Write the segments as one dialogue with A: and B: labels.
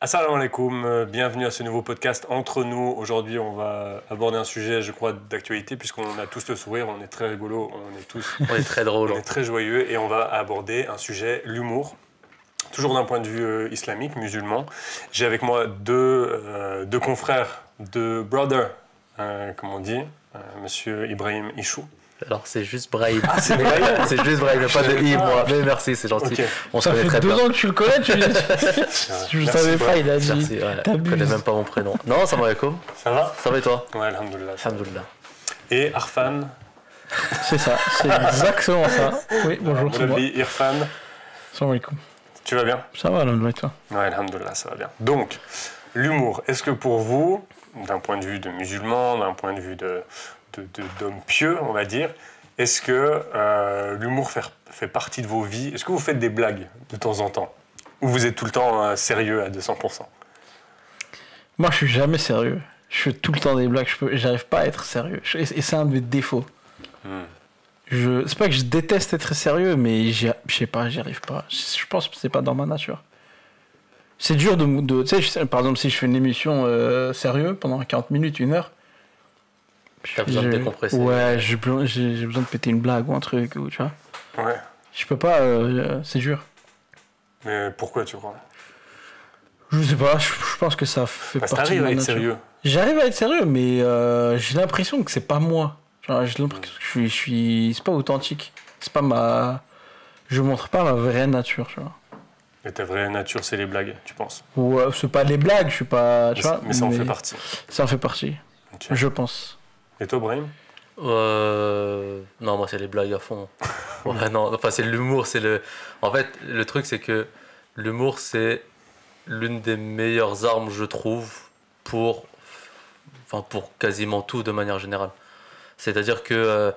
A: Assalamu alaikum, bienvenue à ce nouveau podcast Entre nous. Aujourd'hui, on va aborder un sujet, je crois, d'actualité, puisqu'on a tous le sourire, on est très rigolo,
B: On est très drôle.
A: on est très joyeux, et on va aborder un sujet, l'humour, toujours d'un point de vue islamique, musulman. J'ai avec moi deux confrères, deux brothers, comme on dit, Monsieur Ibrahim Ichou.
B: Alors c'est juste Brahim.
A: Ah, c'est Brahim.
B: C'est juste Brahim, pas de I, moi. Mais merci, c'est gentil.
A: Ok.
B: On se
C: Ça
B: connaît
C: fait
B: très
C: 2
B: bien.
C: ans que tu le connais, je ne
A: Merci,
C: savais pas,
A: Brahim.
C: il a dit.
B: Merci, ouais. Je
C: T'abuses.
B: connais même pas mon prénom. Non, salam alaikum.
A: Ça va?
B: Ça va et toi?
A: Ouais, alhamdoulilah.
B: Alhamdoulilah.
A: Et Arfan,
C: C'est ça, c'est exactement ça. Oui, bonjour, c'est moi.
A: Moulabi Irfan,
C: Salam alaikum.
A: tu vas bien?
C: Ça va, alhamdoulilah, toi?
A: Ouais, alhamdoulilah, ça va bien. Donc, l'humour, est-ce que pour vous, d'un point de vue de musulman, d'un point de vue d'homme pieux, on va dire, est-ce que l'humour fait partie de vos vies? Est-ce que vous faites des blagues de temps en temps? Ou vous êtes tout le temps sérieux à 200%?
C: Moi, je suis jamais sérieux. Je fais tout le temps des blagues, j'arrive pas à être sérieux. Et c'est un de mes défauts. C'est pas que je déteste être sérieux, mais je sais pas, j'y arrive pas. Je pense que c'est pas dans ma nature. C'est dur tu sais, par exemple, si je fais une émission sérieux pendant 40 minutes, 1 heure.
B: T'as besoin de décompresser.
C: Ouais, j'ai besoin de péter une blague ou un truc, ou, tu vois.
A: Ouais.
C: Je peux pas, c'est dur.
A: Mais pourquoi tu crois?
C: Je sais pas, je pense que ça fait
A: Parce que
C: partie de
A: t'arrives
C: ma
A: à être
C: nature.
A: sérieux.
C: J'arrive à être sérieux, mais j'ai l'impression que c'est pas moi. Genre, j'ai l'impression que je suis... C'est pas authentique. C'est pas ma... Je montre pas ma vraie nature, tu vois.
A: Et ta vraie nature, c'est les blagues, tu penses?
C: Ou c'est pas les blagues, je suis pas... Tu vois,
A: Mais ça en fait partie.
C: Ça en fait partie,
A: Ok.
C: je pense.
A: Et toi, Brahim?
B: Non, moi c'est les blagues à fond. Ouais, non, enfin c'est l'humour, c'est le. En fait, le truc c'est que l'humour c'est l'une des meilleures armes, je trouve, pour quasiment tout de manière générale. C'est-à-dire que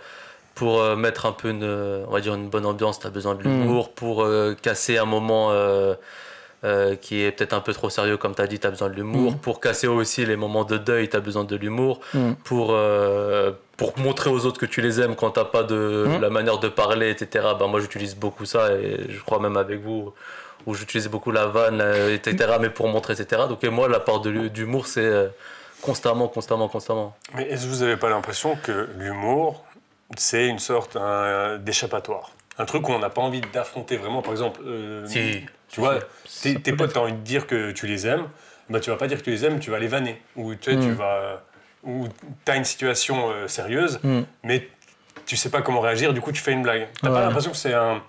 B: pour mettre un peu on va dire une bonne ambiance, tu as besoin de l'humour. Pour casser un moment qui est peut-être un peu trop sérieux, comme tu as dit, tu as besoin de l'humour. Pour casser aussi les moments de deuil, tu as besoin de l'humour. Pour montrer aux autres que tu les aimes quand tu n'as pas la manière de parler, etc. Ben, moi, j'utilise beaucoup ça, et je crois même avec vous, où j'utilise beaucoup la vanne, etc. Mais pour montrer, etc. Donc, et moi, la part d'humour, c'est constamment.
A: Mais est-ce que vous n'avez pas l'impression que l'humour, c'est une sorte d'échappatoire? Un truc où on n'a pas envie d'affronter vraiment, par exemple...
B: Si.
A: Tu vois,
C: Si.
A: tes potes, tu as envie de dire que tu les aimes, bah, tu vas pas dire que tu les aimes, tu vas les vanner. Ou tu sais, ou tu as une situation sérieuse, mais tu sais pas comment réagir, du coup tu fais une blague. T'as pas l'impression que c'est un...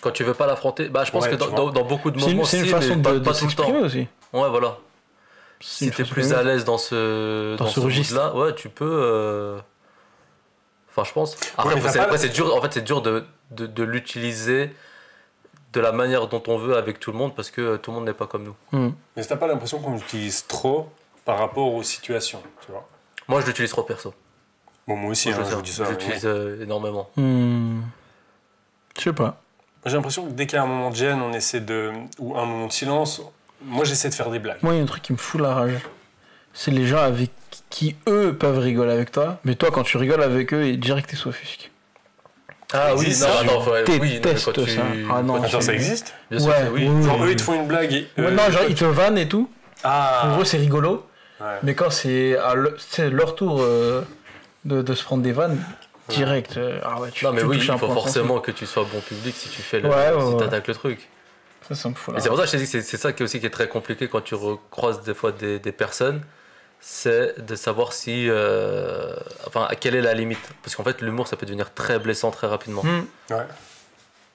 B: Quand tu veux pas l'affronter, bah, je pense
A: Ouais,
B: que
A: tu vois.
B: dans beaucoup de moments,
C: C'est une
B: si,
C: façon
B: mais pas
C: de
B: tout le temps.
C: s'exprimer aussi.
B: Ouais, voilà.
C: C'est
B: Si
C: une
B: t'es
C: façon
B: plus
C: de-
B: à l'aise dans ce
C: registre.
B: là, ouais, tu peux. Enfin, je pense. Après,
A: mais t'as
B: après,
A: pas-
B: c'est dur. En fait, c'est dur de l'utiliser de la manière dont on veut avec tout le monde, parce que tout le monde n'est pas comme nous.
A: Mais t'as pas l'impression qu'on l'utilise trop par rapport aux situations, tu vois?
B: Moi, je l'utilise trop perso.
A: Bon, moi aussi,
B: Moi,
A: je vous dis ça.
B: je
A: mais
B: l'utilise énormément.
C: Je sais pas.
A: j'ai l'impression que dès qu'il y a un moment de gêne, on essaie ou un moment de silence, moi j'essaie de faire des blagues.
C: Moi, il y a un truc qui me fout la rage. C'est les gens avec qui, eux, peuvent rigoler avec toi, mais toi, quand tu rigoles avec eux, direct, t'es s'offusques.
B: Ah oui,
A: existe,
B: non,
A: ça,
B: attends,
C: je
B: oui, non, mais
C: déteste
B: quand tu...
C: ça. Ah non,
A: Attends, ça existe?
B: Bien sûr,
C: Ouais,
B: oui.
C: oui.
A: Genre eux ils te font une blague et...
C: Ouais, non, genre, ils te vannent et tout. En
A: Ah
C: gros, c'est rigolo.
A: ouais.
C: Mais quand c'est leur tour de se prendre des vannes, direct. Ah ouais, tu
B: Non, mais
C: tu
B: oui,
C: touches
B: il
C: un
B: faut
C: point
B: forcément que tu sois bon public si tu fais
C: Ouais, ouais,
B: si
C: ouais.
B: t'attaques le truc.
C: sensible. Ça me fout
B: Et
C: la
B: c'est pour
C: rage.
B: ça que je te dis que c'est ça qui est très compliqué quand tu recroises des fois des personnes, c'est de savoir si, enfin, quelle est la limite. Parce qu'en fait, l'humour, ça peut devenir très blessant très rapidement.
A: Ouais.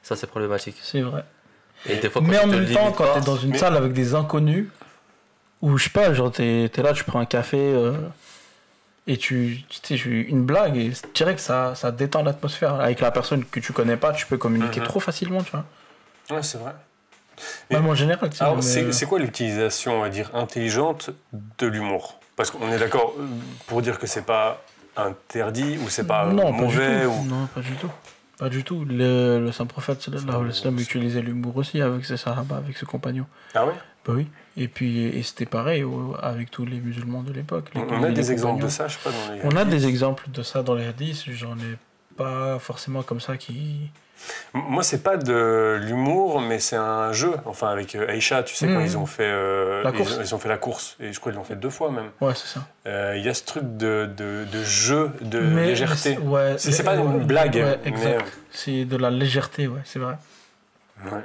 B: Ça, c'est problématique.
C: C'est vrai.
B: Et des fois, quand
C: Mais
B: tu
C: en
B: te
C: même temps,
B: limites
C: quand
B: pas,
C: t'es dans une
A: mais-
C: salle avec des inconnus, où je sais pas, genre t'es là, tu prends un café et tu sais, une blague, et direct ça détend l'atmosphère. Avec la personne que tu connais pas, tu peux communiquer trop facilement, tu vois.
A: Ouais, c'est vrai.
C: Même en général, tu sais.
A: Alors,
C: mais,
A: c'est quoi l'utilisation, on va dire, intelligente de l'humour? Parce qu'on est d'accord pour dire que c'est pas interdit ou c'est pas
C: non,
A: mauvais
C: pas du tout.
A: ou...
C: Non, pas du tout. Pas du tout. Le saint prophète, sallallahu alayhi wa sallam, utilisait l'humour aussi avec ses sahaba, avec ses compagnons.
A: Ah ouais?
C: Bah oui. Et puis, et c'était pareil avec tous les musulmans de l'époque.
A: On a des exemples de ça, je sais pas, dans les...
C: On a des exemples de ça dans les hadiths, j'en ai pas forcément comme ça qui...
A: Moi, c'est pas de l'humour, mais c'est un jeu. Enfin, avec Aïcha, tu sais, quand ils ont fait ils ont fait la course, et je crois qu'ils l'ont fait 2 fois même.
C: Ouais, c'est ça.
A: Il y a ce truc de jeu, de légèreté.
C: Ouais,
A: C'est pas une blague.
C: Ouais,
A: mais,
C: exact. C'est de la légèreté, ouais, c'est vrai.
A: ouais.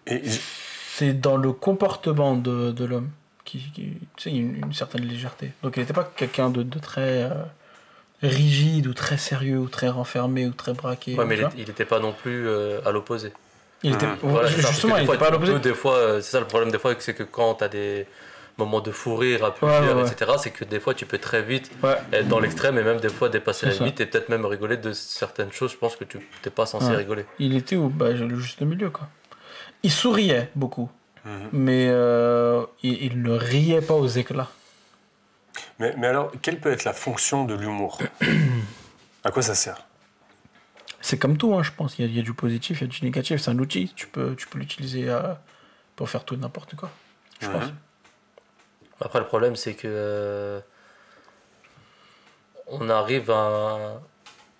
A: Et
C: C'est dans le comportement de l'homme qui tu sais, une certaine légèreté. Donc il n'était pas quelqu'un de très rigide ou très sérieux ou très renfermé ou très braqué.
B: Ouais, mais
C: tu vois.
B: il n'était pas non plus à l'opposé.
C: Il était,
B: Voilà, c'est ça,
C: justement,
B: parce
C: il
B: que
C: n'était pas à l'opposé.
B: des fois, c'est ça le problème des fois, c'est que quand tu as des moments de fou rire, à pu
C: Ouais,
B: rire,
C: ouais.
B: etc., c'est que des fois tu peux très vite
C: Ouais.
B: être dans l'extrême et même des fois dépasser
C: C'est
B: la
C: ça.
B: limite et peut-être même rigoler de certaines choses, je pense que tu n'es pas censé
C: Ouais.
B: rigoler.
C: Il était le juste milieu, quoi. Il souriait beaucoup,
A: Mhm.
C: mais il ne riait pas aux éclats.
A: Mais alors, quelle peut être la fonction de l'humour? À quoi ça sert?
C: C'est comme tout, hein, je pense. Il y a du positif, il y a du négatif. C'est un outil. Tu peux l'utiliser pour faire tout et n'importe quoi, je pense.
B: Après, le problème, c'est que on arrive à,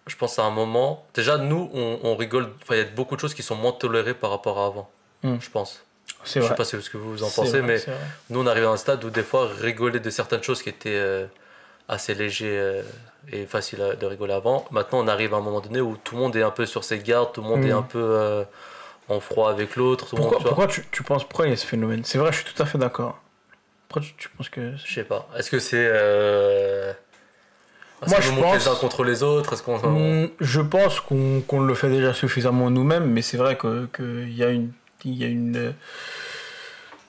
B: je pense, à un moment. Déjà, nous, on rigole. Enfin, il y a beaucoup de choses qui sont moins tolérées par rapport à avant, je pense.
C: C'est
B: Je
C: vrai.
B: sais pas ce que vous en
C: C'est
B: pensez,
C: vrai,
B: mais
C: c'est vrai.
B: nous, on arrive à un stade où des fois, rigoler de certaines choses qui étaient assez légers et faciles de rigoler avant. Maintenant, on arrive à un moment donné où tout le monde est un peu sur ses gardes, tout le monde est un peu en froid avec l'autre. tout le monde, tu vois.
C: Pourquoi tu penses, pourquoi il y a ce phénomène? C'est vrai, je suis tout à fait d'accord. Pourquoi tu penses que...
B: Je sais pas. Est-ce que c'est...
C: Moi,
B: qu'on
C: je
B: nous monte
C: pense-
B: les uns contre les autres? Est-ce qu'on...
C: Je pense qu'on le fait déjà suffisamment nous-mêmes, mais c'est vrai qu'il y a une...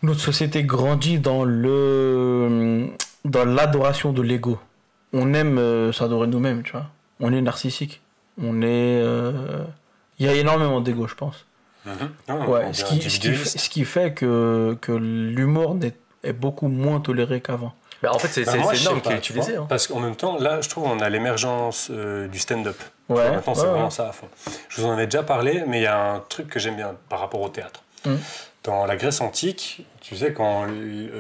C: Notre société grandit dans l'adoration de l'ego. On aime s'adorer nous-mêmes, tu vois. On est narcissique. Il y a énormément d'ego, je pense. Ouais, ce qui fait que l'humour est beaucoup moins toléré qu'avant.
B: Mais en fait, c'est
A: Bah, moi, je
B: une
A: sais
B: norme qui
A: pas,
B: est
A: tu
B: utilisée.
A: vois,
B: Hein.
A: Parce qu'en même temps, là, je trouve qu'on a l'émergence du stand-up.
C: Ouais,
A: Enfin, maintenant, c'est
C: ouais,
A: vraiment
C: ouais.
A: ça à fond. Je vous en ai déjà parlé, mais il y a un truc que j'aime bien par rapport au théâtre. Dans la Grèce antique, tu sais, quand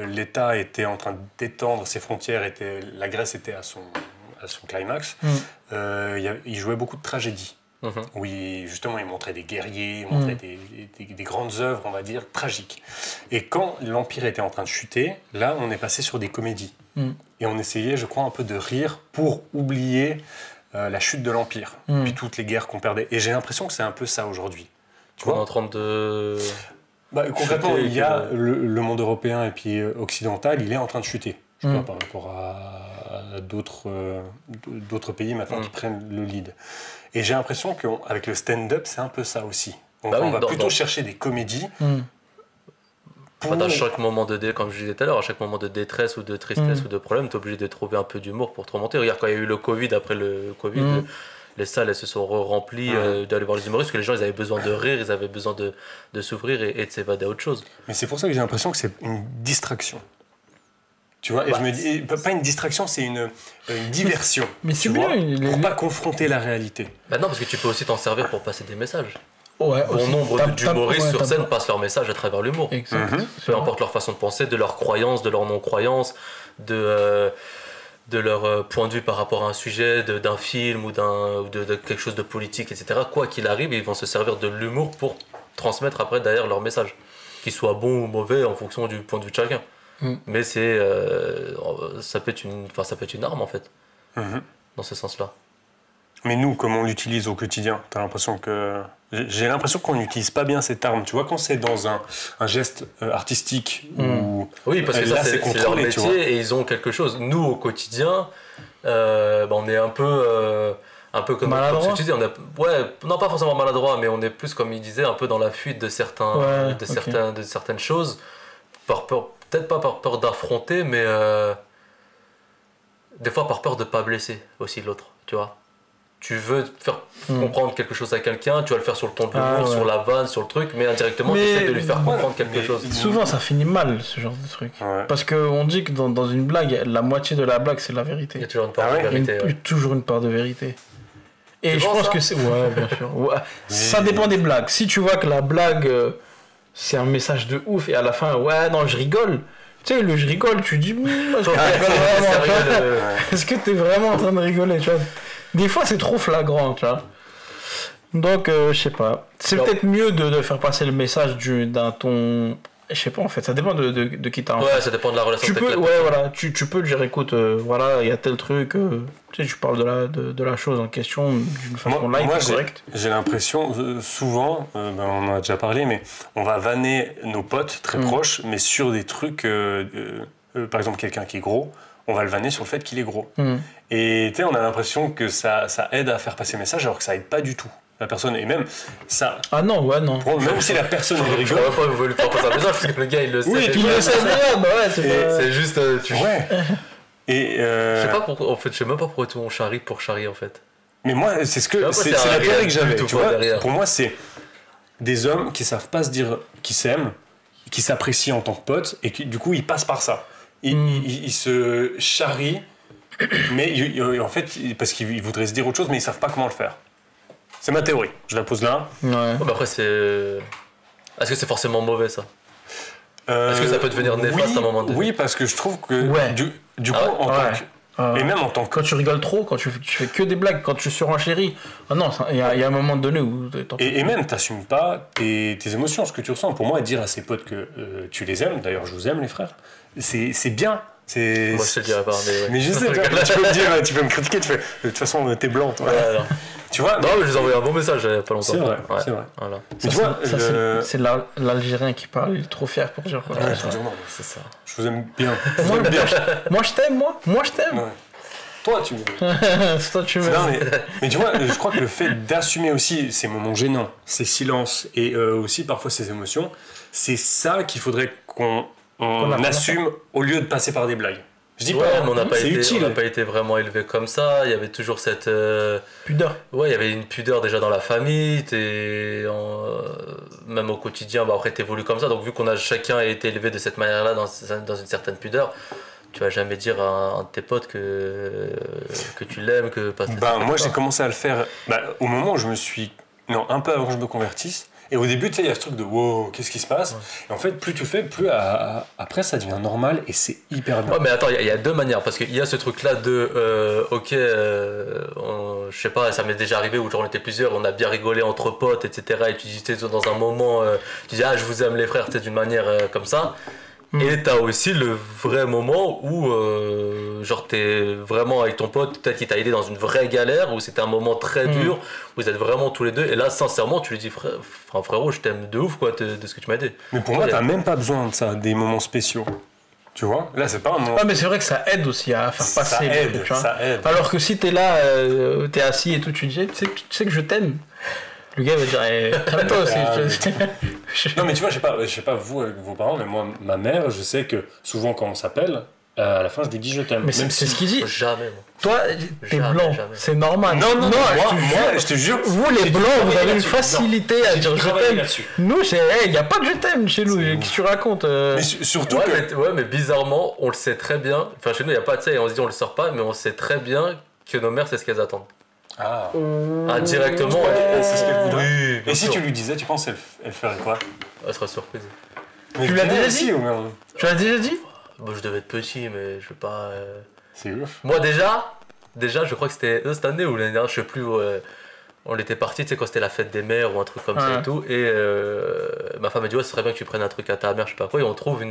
A: l'État était en train d'étendre ses frontières, la Grèce était à son climax, il jouait beaucoup de tragédies. Où justement, il montrait des guerriers, il montrait des grandes œuvres, on va dire, tragiques. Et quand l'Empire était en train de chuter, là, on est passé sur des comédies. Et on essayait, je crois, un peu de rire pour oublier la chute de l'Empire, puis toutes les guerres qu'on perdait. Et j'ai l'impression que c'est un peu ça aujourd'hui. Tu
B: On est
A: vois
B: en train de...
A: concrètement,
B: chuter,
A: il y a le monde européen et puis occidental, il est en train de chuter. Je crois, par rapport à d'autres pays maintenant qui prennent le lead. Et j'ai l'impression qu'avec le stand-up, c'est un peu ça aussi. On va plutôt chercher des comédies.
B: Dans chaque moment comme je disais tout à l'heure, à chaque moment de détresse ou de tristesse ou de problème, tu es obligé de trouver un peu d'humour pour te remonter. Regarde, quand il y a eu le Covid, après le Covid, les salles elles se sont remplies d'aller voir les humoristes, parce que les gens ils avaient besoin de rire, ils avaient besoin de s'ouvrir et de s'évader à autre chose.
A: Mais c'est pour ça que j'ai l'impression que c'est une distraction. Tu vois, et je me dis, pas une distraction, c'est une diversion.
C: Mais c'est
A: tu
C: bien,
A: vois, pour pas confronter la réalité.
B: Bah non, parce que tu peux aussi t'en servir pour passer des messages.
C: Ouais,
B: Bon
C: aussi.
B: nombre d'humoristes sur scène
C: pas...
B: passent leur message à travers l'humour.
C: Exact.
B: Peu importe leur façon de penser, de leur croyance, de leur non-croyance, de leur point de vue par rapport à un sujet, d'un film ou de quelque chose de politique, etc. Quoi qu'il arrive, ils vont se servir de l'humour pour transmettre après derrière leur message, qu'il soit bon ou mauvais en fonction du point de vue de chacun. Mais ça peut être une arme en fait, dans ce sens-là.
A: Mais nous, comment on l'utilise au quotidien? J'ai l'impression qu'on n'utilise pas bien cette arme. Tu vois, quand c'est dans un geste artistique ou
B: oui, parce que
A: là,
B: ça c'est leur
A: contrôlé, tu vois.
B: métier et ils ont quelque chose. Nous au quotidien, on est un peu comme ce que tu dis. Non pas forcément maladroit, mais on est plus comme il disait un peu dans la fuite de certaines choses, par peur, peut-être pas par peur d'affronter, mais des fois par peur de pas blesser aussi l'autre, tu vois. Tu veux faire comprendre quelque chose à quelqu'un, tu vas le faire sur le ton de l'humour, sur la vanne, sur le truc, mais indirectement tu essaies de lui faire comprendre quelque chose.
C: Souvent ça finit mal ce genre de truc.
A: Ouais.
C: Parce qu'on dit que dans une blague, la moitié de la blague c'est la vérité.
B: Il y a toujours une part de
C: Il y a
B: vérité.
C: toujours une part de vérité. Et
B: Tu
C: je
B: penses
C: pense
B: ça
C: que c'est... Ouais, bien sûr. Ouais. Ça dépend des blagues. Si tu vois que la blague, c'est un message de ouf, et à la fin, ouais, non, je rigole. Tu sais, le je rigole, tu dis, est-ce que t'es vraiment en train de rigoler, tu vois? Des fois, c'est trop flagrant, tu vois. Donc, je sais pas. C'est peut-être mieux de faire passer le message d'un ton... Je sais pas, en fait. Ça dépend de qui t'as en
B: Ouais,
C: fait.
B: ça dépend de la relation
C: Tu
B: que
C: peux,
B: t'as.
C: ouais, voilà. Tu peux dire, écoute, voilà, il y a tel truc. Tu sais, tu parles de la chose en question d'une façon light, correcte.
A: J'ai l'impression, souvent, on en a déjà parlé, mais on va vanner nos potes très proches, mais sur des trucs, par exemple, quelqu'un qui est gros, on va le vanner sur le fait qu'il est gros. Et tu sais, on a l'impression que ça aide à faire passer le message, alors que ça aide pas du tout la personne. Et même ça.
C: Ah non, ouais, non.
A: Même si la personne elle
B: Je
A: rigole.
B: crois pas que vous voulez faire passer un message parce que le gars il le sait.
A: Oui,
C: Tu le sais bien, bah ouais,
B: C'est juste.
A: Ouais. Et
B: Je sais pas pourquoi. En fait, je sais même pas pourquoi tout le monde charrie pour charrier en fait.
A: mais moi, c'est
B: pas,
A: c'est
B: c'est
A: la
B: un
A: théorie que
B: du
A: j'avais.
B: tout,
A: Tu
B: quoi,
A: vois,
B: derrière.
A: pour moi, c'est des hommes qui savent pas se dire qu'ils s'aiment, qui s'apprécient en tant que potes, et qui du coup ils passent par ça. Ils se charrient, mais en fait, parce qu'ils voudraient se dire autre chose, mais ils savent pas comment le faire. C'est ma théorie. Je la pose là.
C: Ouais.
B: Ouais, mais après, c'est. Est-ce que c'est forcément mauvais ça? Est-ce que ça peut devenir néfaste à un moment donné?
A: Oui, parce que je trouve que
C: Ouais.
A: du coup,
B: Ah ouais.
A: en tant que... Et même en tant que...
C: Quand tu rigoles trop, quand tu fais que des blagues, quand tu surenchéris. Ah non, il y a un moment donné où.
A: Et même, t'assumes pas tes émotions, ce que tu ressens. Pour moi, dire à ses potes que tu les aimes, d'ailleurs, je vous aime, les frères, c'est bien.
B: Moi, je te le dirais pas, mais ouais.
A: Mais je sais, tu peux me dire, tu peux me critiquer, tu fais, de toute façon, t'es blanc, toi.
B: Ouais, non.
A: Tu vois?
B: Non, mais je vous ai envoyé un bon message il y a pas longtemps.
A: C'est vrai,
B: Ouais.
A: c'est vrai.
B: Voilà.
A: Mais tu vois,
C: c'est l'Algérien qui parle, il est trop fier pour dire quoi.
A: Ouais, je veux dire, non,
B: C'est ça.
A: je vous aime bien. Je vous
C: Moi,
A: aime bien.
C: moi, je t'aime, moi je t'aime.
A: Ouais. Toi, tu m'aimes.
C: C'est toi, tu
A: Non,
C: m'aimes.
A: mais tu vois, je crois que le fait d'assumer aussi ces moments gênants, ces silences et aussi parfois ces émotions, c'est ça qu'il faudrait qu'on assume au lieu de passer par des blagues. Je dis
B: Ouais,
A: pas,
B: mais on n'a pas,
A: c'est utile.
B: pas été vraiment élevé comme ça. Il y avait toujours cette.
C: Pudeur.
B: Ouais, il y avait une pudeur déjà dans la famille. Même au quotidien, bah après, t'évolues comme ça. Donc, vu qu'on a chacun été élevé de cette manière-là, dans une certaine pudeur, tu vas jamais dire à un de tes potes que tu l'aimes, que pas.
A: Moi, j'ai commencé à le faire au moment où je me suis. Non, un peu avant que je me convertisse. Et au début, tu sais, il y a ce truc de wow, qu'est-ce qui se passe?
B: Ouais.
A: Et en fait, plus tu le fais, plus après, ça devient normal et c'est hyper bien.
B: Ouais, mais attends, il y a deux manières. Parce qu'il y a ce truc-là de. Ok, je sais pas, ça m'est déjà arrivé où genre on était plusieurs, on a bien rigolé entre potes, etc. Et tu disais dans un moment, tu dis, ah, je vous aime les frères, d'une manière comme ça. Et t'as aussi le vrai moment où genre t'es vraiment avec ton pote, peut-être qu'il t'a aidé dans une vraie galère, où c'était un moment très dur, où vous êtes vraiment tous les deux, et là sincèrement tu lui dis frérot je t'aime de ouf quoi de ce que tu m'as aidé.
A: Mais pour moi, t'as même pas besoin de ça, des moments spéciaux. Tu vois? Là, c'est pas un moment.
C: Ouais, mais c'est vrai que ça aide aussi à faire passer
A: Ça
C: le
A: aide,
C: truc, tu vois.
A: ça aide.
C: Alors que si t'es là, t'es assis et tout, tu dis, tu sais que je t'aime. Le gars va dire, calme-toi aussi.
A: Non, mais tu vois, je sais pas vous avec vos parents, mais moi, ma mère, je sais que souvent quand on s'appelle, à la fin, je lui dis je t'aime.
C: Mais c'est ce qu'il dit.
B: Jamais moi.
C: Toi, t'es
B: Jamais,
C: blanc,
B: jamais.
C: c'est normal.
A: Non, moi, je te jure.
C: Vous les blancs, vous avez une facilité à
A: J'ai
C: dire
A: dû
C: je
A: travailler
C: t'aime.
A: là-dessus.
C: Nous, il n'y a pas de je t'aime chez nous. Qu'est-ce que tu racontes
A: Mais surtout que.
B: Mais bizarrement on le sait très bien, enfin chez nous il n'y a pas de ça et on se dit on le sort pas, mais on sait très bien que nos mères c'est ce qu'elles attendent.
A: Ah.
B: Indirectement,
A: C'est ce qu'elle voudrait.
B: Oui, bien
A: Et si
B: sûr.
A: tu lui disais, tu penses elle ferait quoi?
B: Elle sera surprise.
A: Mais
C: Tu l'as
A: dis-moi
C: déjà
A: aussi,
C: dit
A: ou merde.
C: Tu l'as déjà dit
B: Bon, je devais être petit, mais je vais pas.
A: C'est ouf.
B: Moi déjà, je crois que c'était cette année ou l'année dernière, je sais plus. On était parti, tu sais, quand c'était la fête des mères ou un truc comme ça
C: Ouais.
B: et tout. Et ma femme m'a dit, ouais, ce serait bien que tu prennes un truc à ta mère, je sais pas quoi. Et on trouve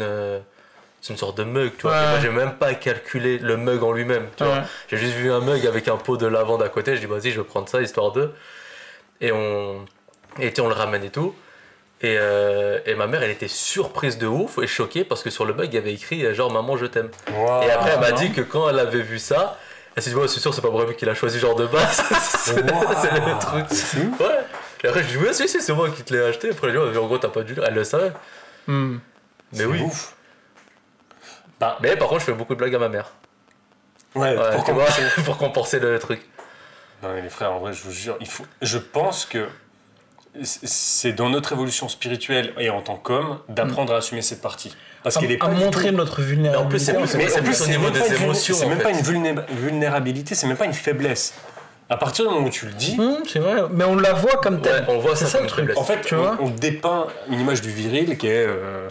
B: c'est une sorte de mug, tu vois.
C: Ouais.
B: Et moi, j'ai même pas calculé le mug en lui-même, tu vois.
C: Ouais.
B: J'ai juste vu un mug avec un pot de lavande à côté. Je dis, vas-y, je vais prendre ça, histoire de. Et on le ramène et tout. Et ma mère, elle était surprise de ouf et choquée parce que sur le mug, il y avait écrit genre maman, je t'aime.
A: Wow.
B: Et après, elle m'a
C: non.
B: dit que quand elle avait vu ça, elle s'est dit, ouais, c'est sûr, c'est pas vrai qu'il a choisi genre de base. c'est le truc.
A: C'est ouf.
B: Ouais. Et après, je dis, ouais, si, c'est moi qui te l'ai acheté. Après, elle dit, en gros, t'as pas dû. Elle le savait.
C: Hmm.
B: Mais
A: C'est
B: oui.
A: ouf.
B: Mais par contre, je fais beaucoup de blagues à ma mère.
A: Ouais,
B: Ouais,
A: pour
B: tu vois,
A: compenser.
B: pour compenser le truc.
A: Non mais les frères, en vrai, je vous jure, je pense que c'est dans notre évolution spirituelle et en tant qu'homme d'apprendre à assumer cette partie. Parce qu'elle est
C: À
A: pas du
C: montrer
A: tout...
C: notre vulnérabilité.
B: Mais en plus, c'est plus au niveau
A: même
B: des
A: pas une
B: émotions,
A: C'est
B: en
A: même
B: fait.
A: pas une vulnérabilité, c'est même pas une faiblesse. À partir du moment où tu le dis,
C: C'est vrai, mais on la voit comme tel.
B: Ouais, on voit
C: c'est
B: ça
C: ça
B: comme
C: le truc.
B: faiblesse.
A: en fait,
C: Tu vois
A: on dépeint une image du viril qui est.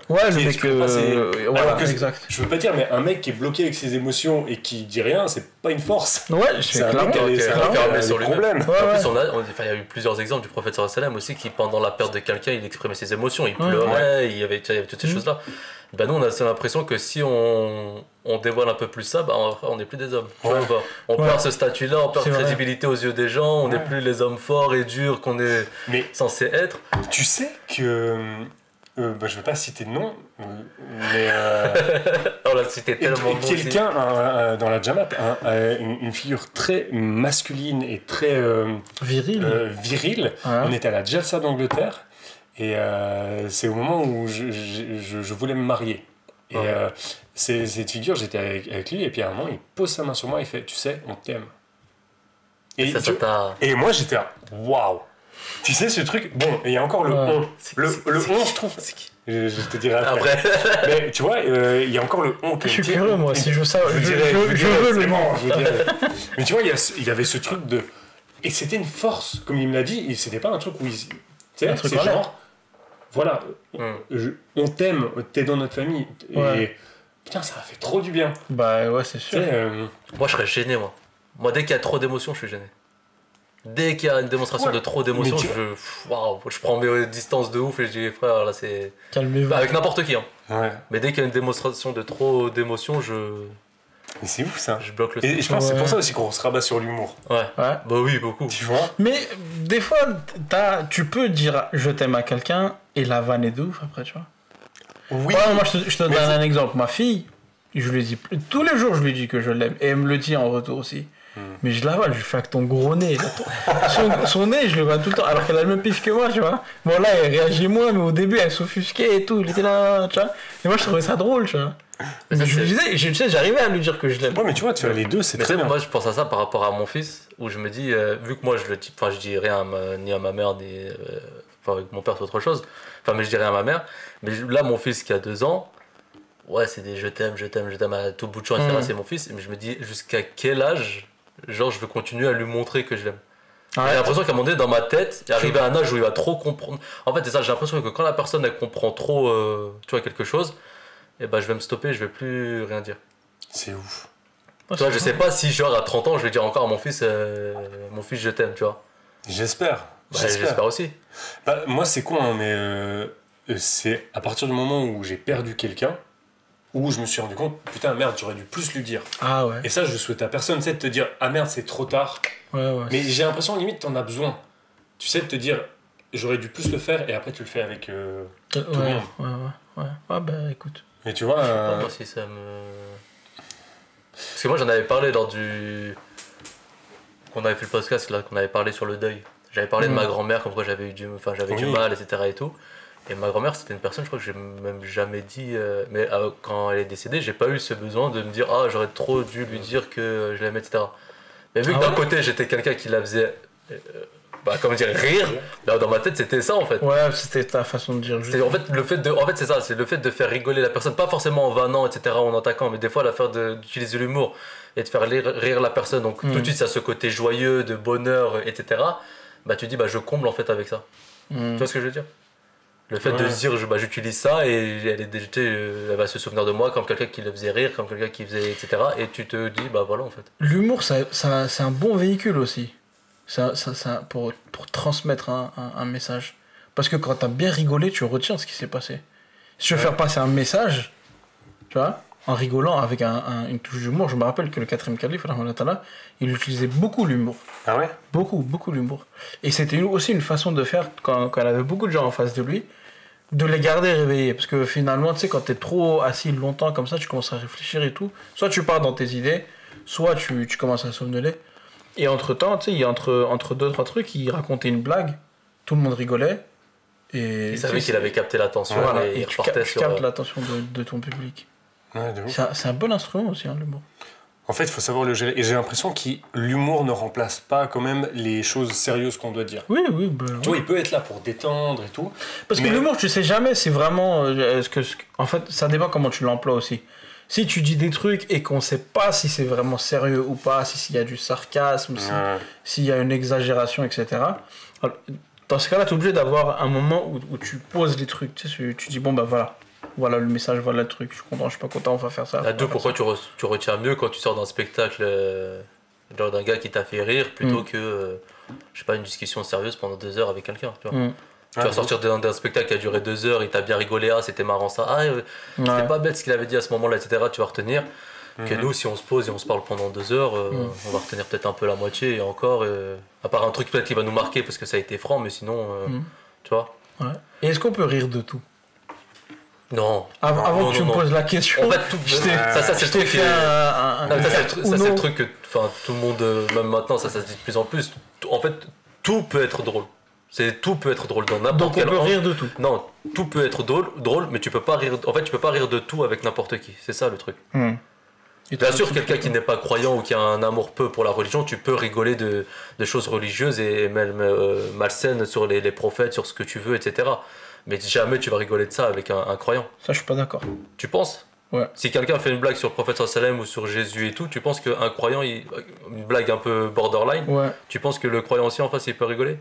C: Ouais, le
A: qui
C: mec.
A: exprime pas ses-
C: Voilà,
A: Alors que
C: exact.
A: je veux pas dire, mais un mec qui est bloqué avec ses émotions et qui dit rien, c'est pas une force.
C: Ouais,
A: C'est
C: c'est
A: un
C: clairement.
A: mec qui a des- c'est un mec qui a des
B: sur lui-même.
A: problèmes.
C: Ouais,
B: En
C: ouais.
B: plus, il y a eu plusieurs exemples du prophète sallallahu alayhi wa sallam aussi qui, pendant la perte de quelqu'un, il exprimait ses émotions, il
C: Ouais.
B: pleurait, il y avait toutes ces choses-là. Ben nous, on a l'impression que si on dévoile un peu plus ça, ben on n'est plus des hommes. Tu vois,
A: Ouais.
B: on
C: Ouais.
B: perd ce statut-là, on perd
C: C'est vrai.
B: crédibilité aux yeux des gens, on n'est
A: Ouais.
B: plus les hommes forts et durs qu'on est
A: Mais
B: censé être.
A: tu sais que. Je vais pas citer de nom, mais.
B: On l'a cité tellement de noms aussi.
A: Quelqu'un dans la Jamaat, une figure très masculine et très
C: Viril.
A: virile.
C: Ouais.
A: On était à la Jalsa d'Angleterre et c'est au moment où je voulais me marier. Et
B: Ouais.
A: cette figure, j'étais avec lui et puis à un moment, il pose sa main sur moi et il fait, tu sais, on t'aime.
B: Ça t'a...
A: Et moi, j'étais là, waouh. Tu sais, ce truc, bon, et il y a encore le
C: Ouais.
A: on. Le on, je trouve. Je te dirai après.
B: Après,
A: Mais tu vois, il y a encore le on.
C: Je suis curieux, moi, si je veux ça.
A: Je
C: Je
A: dirais,
C: veux le
A: c'est
C: nom.
A: bon, je dirais. Mais tu vois, il y avait ce truc de. Et c'était une force, comme il me l'a dit, et c'était pas un truc où il. Tu sais,
C: Un truc
A: c'est
C: en l'air.
A: genre. Voilà, on t'aime, t'es dans notre famille.
C: Ouais.
A: Et putain, ça a fait trop du bien.
C: Bah ouais, c'est
A: Tu
C: sûr.
A: sais,
B: moi, je serais gêné, moi. Moi, dès qu'il y a trop d'émotions, je suis gêné. Dès qu'il y a une démonstration
A: Ouais.
B: de trop d'émotions,
A: Mais tu
B: je prends mes distances de ouf et je dis, frère, là, c'est...
C: Calmez-vous.
B: Bah, avec n'importe qui, hein.
A: ouais.
B: Mais dès qu'il y a une démonstration de trop d'émotions,
A: Mais c'est ouf ça.
B: je bloque le
A: Et
B: truc.
A: je pense que c'est
C: Ouais.
A: pour ça aussi qu'on se rabat sur l'humour.
B: Ouais.
C: Ouais.
B: Bah oui, beaucoup.
A: Tu vois.
C: Mais des fois, tu peux dire je t'aime à quelqu'un et la vanne est de ouf après, tu vois.
A: Oui.
C: Ouais, moi, je te donne
A: Mais
C: un exemple. Ma fille, je lui dis tous les jours, je lui dis que je l'aime et elle me le dit en retour aussi. Mais je la vois, je lui fais avec ton gros nez. Là, son nez, je le vois tout le temps, alors qu'elle a le même pif que moi, tu vois. Bon, là, elle réagit moins, mais au début, elle s'offusquait et tout. Il était là, tu vois. Et moi, je trouvais ça drôle, tu vois.
B: Mais ça,
C: je lui
B: c'est-
C: disais, tu sais, j'arrivais à lui dire que je l'aime.
A: Ouais, mais tu vois, tu as les deux, c'est
B: Mais
A: très
B: tu sais,
A: bien.
B: moi, je pense à ça par rapport à mon fils, où je me dis, vu que moi, je dis rien ni à ma mère, ni. Enfin, avec mon père, c'est autre chose. Enfin, mais je dis rien à ma mère. Mais là, mon fils qui a 2 ans, ouais, c'est des je t'aime à tout bout de champ, etc. C'est mon fils. Mais je me dis, jusqu'à quel âge, genre, je veux continuer à lui montrer que je l'aime.
C: Ouais.
B: J'ai l'impression qu'à un moment donné, dans ma tête, il est arrivé à un âge où il va trop comprendre. En fait, c'est ça, j'ai l'impression que quand la personne, elle comprend trop, tu vois, quelque chose, et ben, je vais me stopper, je vais plus rien dire.
A: C'est ouf.
C: Ouais,
B: Tu vois,
C: c'est
B: je sais pas si, genre, à 30 ans, je vais dire encore à mon fils, je t'aime, tu vois.
A: J'espère.
B: Bah, j'espère aussi.
A: Bah, moi, c'est con, hein, mais c'est à partir du moment où j'ai perdu quelqu'un, où je me suis rendu compte, putain, merde, j'aurais dû plus lui dire.
C: Ah ouais.
A: Et ça, je souhaite à personne, c'est de te dire, ah merde, c'est trop tard.
C: Ouais, ouais.
A: Mais j'ai l'impression, limite, t'en as besoin. Tu sais, de te dire, j'aurais dû plus le faire, et après, tu le fais avec tout le
C: Ouais,
A: monde.
C: ouais. Ah bah écoute.
A: Mais tu vois,
B: Pas moi si ça me. Parce que moi j'en avais parlé lors du. Qu'on avait fait le podcast, là, qu'on avait parlé sur le deuil. J'avais parlé de ma grand-mère, comme quoi j'avais du
A: Oui.
B: mal, etc. et tout. Et ma grand-mère, c'était une personne, je crois que j'ai même jamais dit. Mais quand elle est décédée, j'ai pas eu ce besoin de me dire, ah, j'aurais trop dû lui dire que je l'aimais, etc. Mais vu que
C: Ah
B: d'un
C: ouais
B: côté, j'étais quelqu'un qui la faisait. Comment dire, rire, là, dans ma tête, c'était ça en fait.
C: Ouais, c'était ta façon de dire.
B: C'est en fait c'est ça, c'est le fait de faire rigoler la personne, pas forcément en vannant, etc., ou en attaquant, mais des fois l'affaire d'utiliser l'humour et de faire rire la personne, donc tout de suite ça a ce côté joyeux, de bonheur, etc. Bah tu dis bah je comble en fait avec ça. Tu vois ce que je veux dire? Le fait de se dire j'utilise ça et elle va se souvenir de moi comme quelqu'un qui le faisait rire, comme quelqu'un qui faisait, etc. Et tu te dis bah voilà en fait.
C: L'humour, c'est un bon véhicule aussi. Pour transmettre un message. Parce que quand t'as bien rigolé, tu retiens ce qui s'est passé. Si tu veux faire passer un message, tu vois, en rigolant avec une touche d'humour, je me rappelle que le 4e calife, il utilisait beaucoup l'humour.
A: ah ouais.
C: Beaucoup l'humour. Et c'était aussi une façon de faire, quand il avait beaucoup de gens en face de lui, de les garder réveillés. Parce que finalement, tu sais, quand t'es trop assis longtemps comme ça, tu commences à réfléchir et tout. Soit tu pars dans tes idées, soit tu commences à somnoler. Et entre-temps, tu sais, il y a entre 2-3 trucs, il racontait une blague, tout le monde rigolait. Et
B: Il savait qu'il avait capté l'attention
C: Voilà,
B: et il
C: et tu
B: repartait
C: captes
B: sur.
C: l'attention de ton public.
A: Ouais, de ouf.
C: C'est un bon instrument aussi, hein, l'humour.
A: En fait, il faut savoir le gérer. Et j'ai l'impression que l'humour ne remplace pas quand même les choses sérieuses qu'on doit dire.
C: Oui, bah,
A: Tu vois, il peut être là pour détendre et tout.
C: Parce que l'humour, tu sais jamais si vraiment... en fait, ça dépend comment tu l'emploies aussi. Si tu dis des trucs et qu'on sait pas si c'est vraiment sérieux ou pas, s'il y a du sarcasme, s'il y a une exagération, etc. Alors, dans ce cas-là, tu es obligé d'avoir un moment où tu poses les trucs. Tu sais, tu dis, bon, bah voilà le message, voilà le truc, je suis content, je suis pas content, on va faire ça.
B: D'où pourquoi tu retiens mieux quand tu sors d'un spectacle genre d'un gars qui t'a fait rire plutôt que, je sais pas, une discussion sérieuse pendant 2 heures avec quelqu'un, tu vois. Tu vas sortir d'un spectacle qui a duré 2 heures, il t'a bien rigolé, c'était marrant ça, c'était pas bête ce qu'il avait dit à ce moment-là, etc. Tu vas retenir. Que nous, si on se pose et on se parle pendant 2 heures, on va retenir peut-être un peu la moitié et encore, à part un truc peut-être qui va nous marquer parce que ça a été franc, mais sinon, tu vois.
C: Ouais. Et est-ce qu'on peut rire de tout?
B: Non.
C: Avant que tu me poses la question,
B: en fait, ça c'est le truc. Ça c'est le truc que, enfin, tout le monde, même maintenant, ça se dit de plus en plus. En fait, tout peut être drôle. Tout peut être drôle dans n'importe quel.
C: Donc on peut rire de tout.
B: Non, tout peut être drôle, mais tu peux pas rire. En fait, tu peux pas rire de tout avec n'importe qui. C'est ça le truc. Bien sûr, quelqu'un qui n'est pas croyant ou qui a un amour peu pour la religion, tu peux rigoler de choses religieuses et même malsaines sur les prophètes, sur ce que tu veux, etc. Mais jamais tu vas rigoler de ça avec un croyant.
C: Ça, je suis pas d'accord.
B: Tu penses?
C: Ouais.
B: Si quelqu'un fait une blague sur le prophète sallam ou sur Jésus et tout, tu penses qu'un croyant, une blague un peu borderline, tu penses que le croyant aussi en face, il peut rigoler?